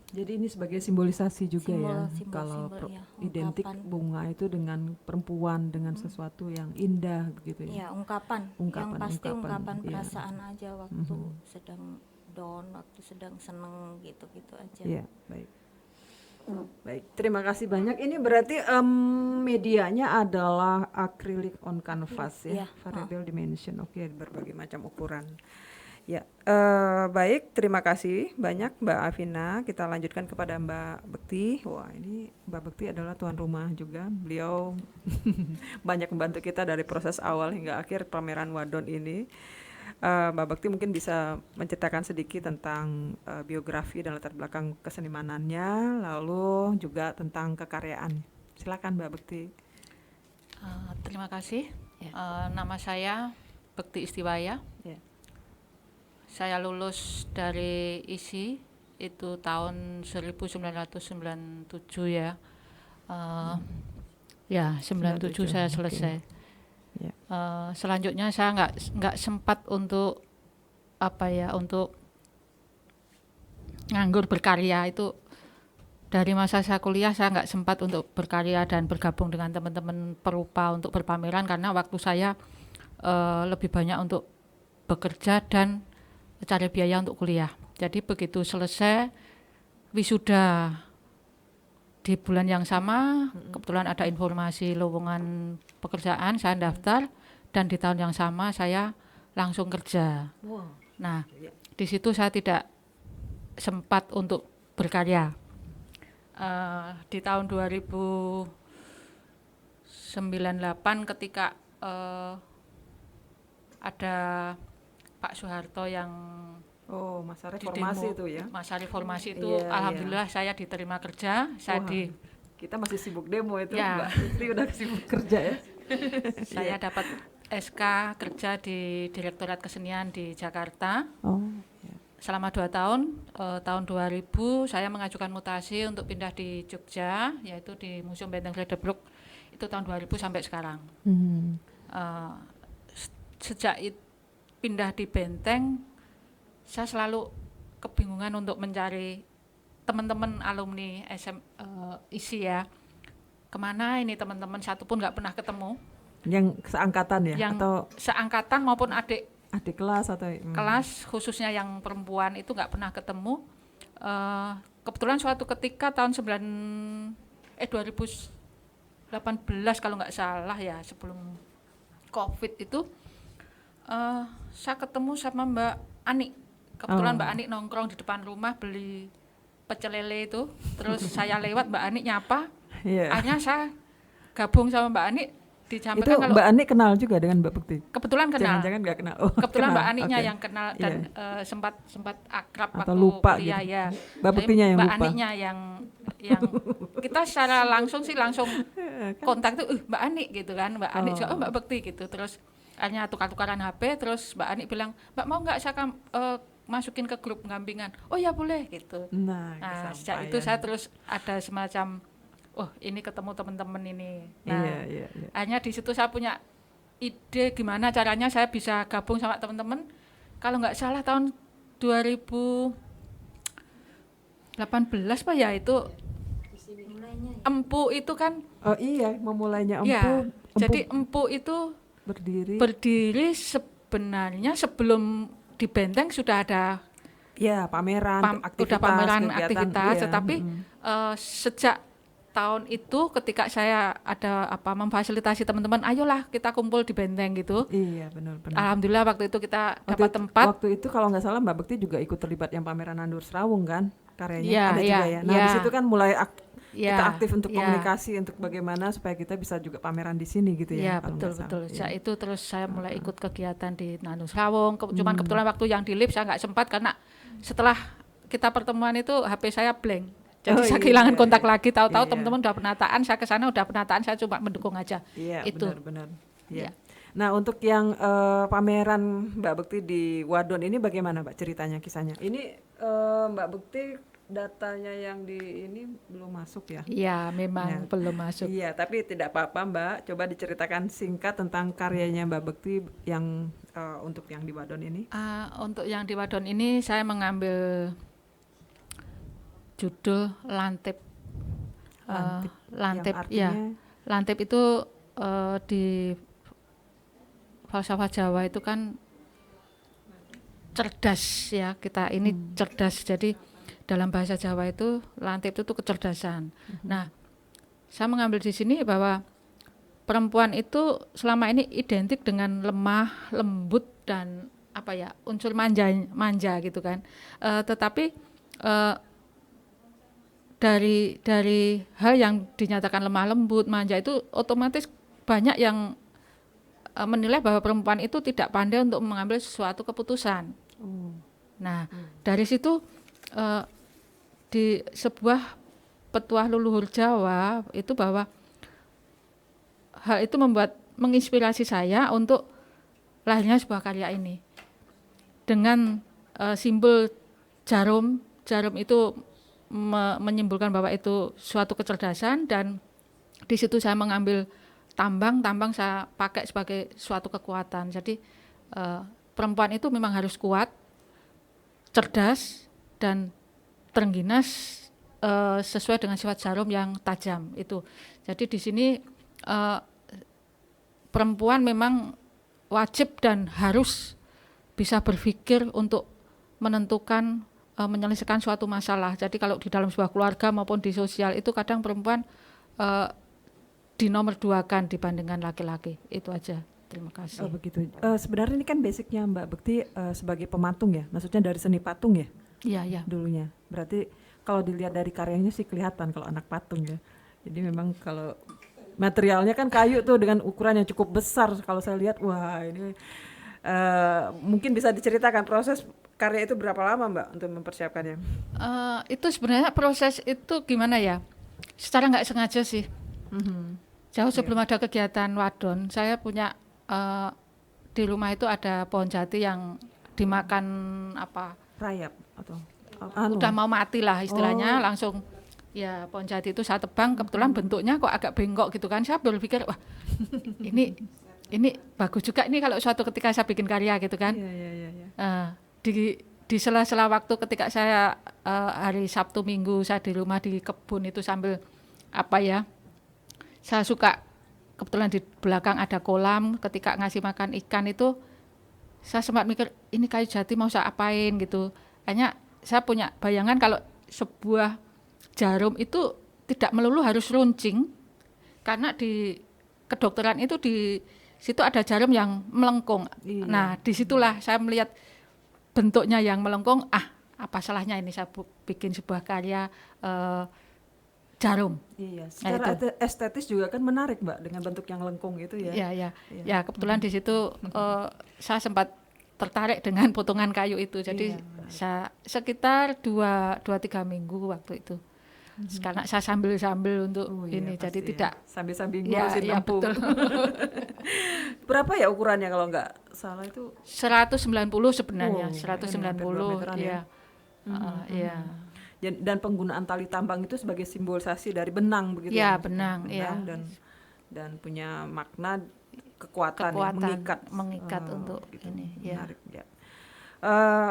Jadi ini sebagai simbolisasi juga kalau ya, identik bunga itu dengan perempuan, dengan sesuatu yang indah begitu ya. Ya, ungkapan yang pasti ungkapan perasaan aja waktu sedang down, waktu sedang seneng gitu-gitu aja. Iya, baik. Baik, terima kasih banyak. Ini berarti medianya adalah acrylic on canvas ya, variable dimension. Oke, berbagai macam ukuran. Ya, baik, terima kasih banyak Mbak Afina. Kita lanjutkan kepada Mbak Bekti. Wah, ini Mbak Bekti adalah tuan rumah juga. Beliau banyak membantu kita dari proses awal hingga akhir pameran Wadon ini. Mbak Bekti mungkin bisa menceritakan sedikit tentang biografi dan latar belakang kesenimanannya, lalu juga tentang kekaryaan. Silakan Mbak Bekti. Terima kasih. Nama saya Bekti Istiwaya. Saya lulus dari ISI itu tahun 1997 ya. 97 saya selesai. Selanjutnya saya nggak sempat untuk untuk nganggur berkarya. Itu dari masa saya kuliah saya nggak sempat untuk berkarya dan bergabung dengan teman-teman perupa untuk berpameran karena waktu saya lebih banyak untuk bekerja dan cari biaya untuk kuliah. Jadi begitu selesai wisuda di bulan yang sama, kebetulan ada informasi lowongan pekerjaan, saya daftar dan di tahun yang sama saya langsung kerja. Nah, di situ saya tidak sempat untuk berkarya. Di tahun 2098 ketika ada Pak Soeharto yang masa reformasi itu ya. Masa reformasi itu alhamdulillah saya diterima kerja. Kita masih sibuk demo itu, Mbak Bekti udah sibuk kerja ya. Saya dapat SK kerja di Direktorat Kesenian di Jakarta. Selama 2 tahun, tahun 2000 saya mengajukan mutasi untuk pindah di Jogja, yaitu di Museum Benteng Vredeburg. Itu tahun 2000 sampai sekarang. Sejak itu pindah di Benteng, saya selalu kebingungan untuk mencari teman-teman alumni ISI ya, kemana ini teman-teman satu pun nggak pernah ketemu. Yang seangkatan ya? Yang Atau seangkatan maupun adik kelas atau kelas, khususnya yang perempuan itu nggak pernah ketemu. Kebetulan suatu ketika tahun 2018 kalau nggak salah ya, sebelum COVID itu saya ketemu sama Mbak Ani. Kebetulan Mbak Ani nongkrong di depan rumah beli pecel lele itu, terus saya lewat, Mbak Ani nyapa. Akhirnya saya gabung sama Mbak Ani. Disampaikan itu kalau Mbak Ani kenal juga dengan Mbak Bekti? Kebetulan kenal. Jangan-jangan nggak kenal. Kebetulan kenal. Mbak Aninya Okay. yang kenal dan sempat akrab Atau waktu lupa kuliah gitu. ya. Mbak Bektinya yang Mbak lupa. Aninya yang kita secara langsung kontak tuh Mbak Ani gitu kan. Mbak Ani juga Mbak Bekti gitu. Terus akhirnya tukar-tukaran HP, terus Mbak Ani bilang, "Mbak mau nggak saya masukin ke grup pendampingan?" "Oh ya boleh," gitu. Nah, sejak itu saya terus ada semacam ini ketemu teman-teman ini. Nah, hanya di situ saya punya ide gimana caranya saya bisa gabung sama teman-teman. Kalau nggak salah tahun 2018 Pak ya, itu Empu itu kan. Memulainya Empu. Ya, jadi Empu itu berdiri sebenarnya sebelum di Benteng sudah ada pameran, aktivitas, tetapi sejak tahun itu ketika saya ada memfasilitasi teman-teman, ayolah kita kumpul di Benteng gitu. Iya, benar. Alhamdulillah waktu itu kita dapat tempat. Waktu itu kalau nggak salah Mbak Bekti juga ikut terlibat yang pameran Nandur Serawung kan, karyanya ada Iya, juga ya. Nah, di situ kan mulai kita aktif untuk iya. komunikasi untuk bagaimana supaya kita bisa juga pameran di sini gitu ya. Iya, betul. Sejak itu terus saya mulai ikut kegiatan di Nandur Serawung. Cuman kebetulan waktu yang di LIP saya nggak sempat karena setelah kita pertemuan itu HP saya blank. Jadi saya kehilangan kontak lagi, tahu-tahu teman-teman udah penataan, saya ke sana udah penataan, saya cuma mendukung aja. Iya, itu. Benar. Iya. Nah, untuk yang pameran Mbak Bekti di Wadon ini bagaimana Mbak ceritanya, kisahnya? Ini Mbak Bekti datanya yang di ini belum masuk ya? Iya, memang belum masuk. Iya, tapi tidak apa-apa Mbak, coba diceritakan singkat tentang karyanya Mbak Bekti yang untuk yang di Wadon ini. Untuk yang di Wadon ini saya mengambil judul Lantip. Lantip ya. Lantip itu di falsafah Jawa itu kan cerdas ya, kita ini cerdas. Jadi dalam bahasa Jawa itu lantip itu kecerdasan. Nah, saya mengambil di sini bahwa perempuan itu selama ini identik dengan lemah, lembut dan unsur manja gitu kan. Tetapi dari hal yang dinyatakan lemah lembut, manja itu otomatis banyak yang menilai bahwa perempuan itu tidak pandai untuk mengambil sesuatu keputusan. Nah, dari situ di sebuah petuah leluhur Jawa itu bahwa hal itu menginspirasi saya untuk lahirnya sebuah karya ini dengan simbol jarum. Jarum itu menyimpulkan bahwa itu suatu kecerdasan, dan di situ saya mengambil tambang saya pakai sebagai suatu kekuatan. Jadi perempuan itu memang harus kuat, cerdas dan terengginas sesuai dengan sifat jarum yang tajam itu. Jadi di sini perempuan memang wajib dan harus bisa berpikir untuk menentukan menyelesaikan suatu masalah. Jadi kalau di dalam sebuah keluarga maupun di sosial itu kadang perempuan dinomorduakan dibandingkan laki-laki. Itu aja. Terima kasih. Begitu. Sebenarnya ini kan basicnya Mbak Bekti sebagai pematung ya, maksudnya dari seni patung ya? Iya. Dulunya. Berarti kalau dilihat dari karyanya sih kelihatan kalau anak patung ya. Jadi memang kalau materialnya kan kayu tuh dengan ukuran yang cukup besar. Kalau saya lihat, wah ini mungkin bisa diceritakan proses karya itu berapa lama Mbak untuk mempersiapkannya? Itu sebenarnya proses itu gimana ya? Secara nggak sengaja sih. Jauh sebelum ada kegiatan Wadon, saya punya di rumah itu ada pohon jati yang dimakan rayap atau udah mau mati lah istilahnya. Langsung ya pohon jati itu saya tebang, kebetulan bentuknya kok agak bengkok gitu kan. Saya berpikir wah ini bagus juga ini kalau suatu ketika saya bikin karya gitu kan. Iya. Di sela-sela waktu ketika saya hari Sabtu Minggu saya di rumah di kebun itu sambil apa ya, saya suka, kebetulan di belakang ada kolam, ketika ngasih makan ikan itu saya sempat mikir ini kayu jati mau saya apain gitu. Hanya saya punya bayangan kalau sebuah jarum itu tidak melulu harus runcing, karena di kedokteran itu di situ ada jarum yang melengkung. Nah disitulah saya melihat bentuknya yang melengkung, apa salahnya ini saya bikin sebuah karya jarum. Iya, secara estetis juga kan menarik Mbak dengan bentuk yang lengkung itu ya. Iya. Ya kebetulan di situ saya sempat tertarik dengan potongan kayu itu. Jadi saya sekitar 2-3 minggu waktu itu. Karena saya sambil untuk ini, jadi tidak sambil ngurusin lempu. Berapa ya ukurannya kalau nggak salah itu? 190 sebenarnya, 190 ya. Iya. Dan penggunaan tali tambang itu sebagai simbolisasi dari benang begitu ya? Benang, ya. Dan punya makna kekuatan mengikat untuk gitu. ini. Menarik ya.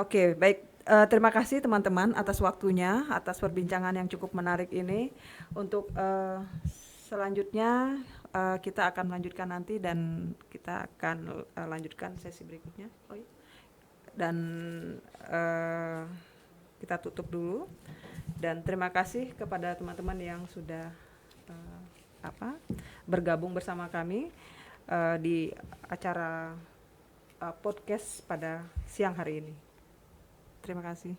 Oke, baik. Terima kasih teman-teman atas waktunya, atas perbincangan yang cukup menarik ini. Untuk selanjutnya kita akan melanjutkan nanti, dan kita akan lanjutkan sesi berikutnya. Dan kita tutup dulu. Dan terima kasih kepada teman-teman yang sudah bergabung bersama kami di acara podcast pada siang hari ini. Terima kasih.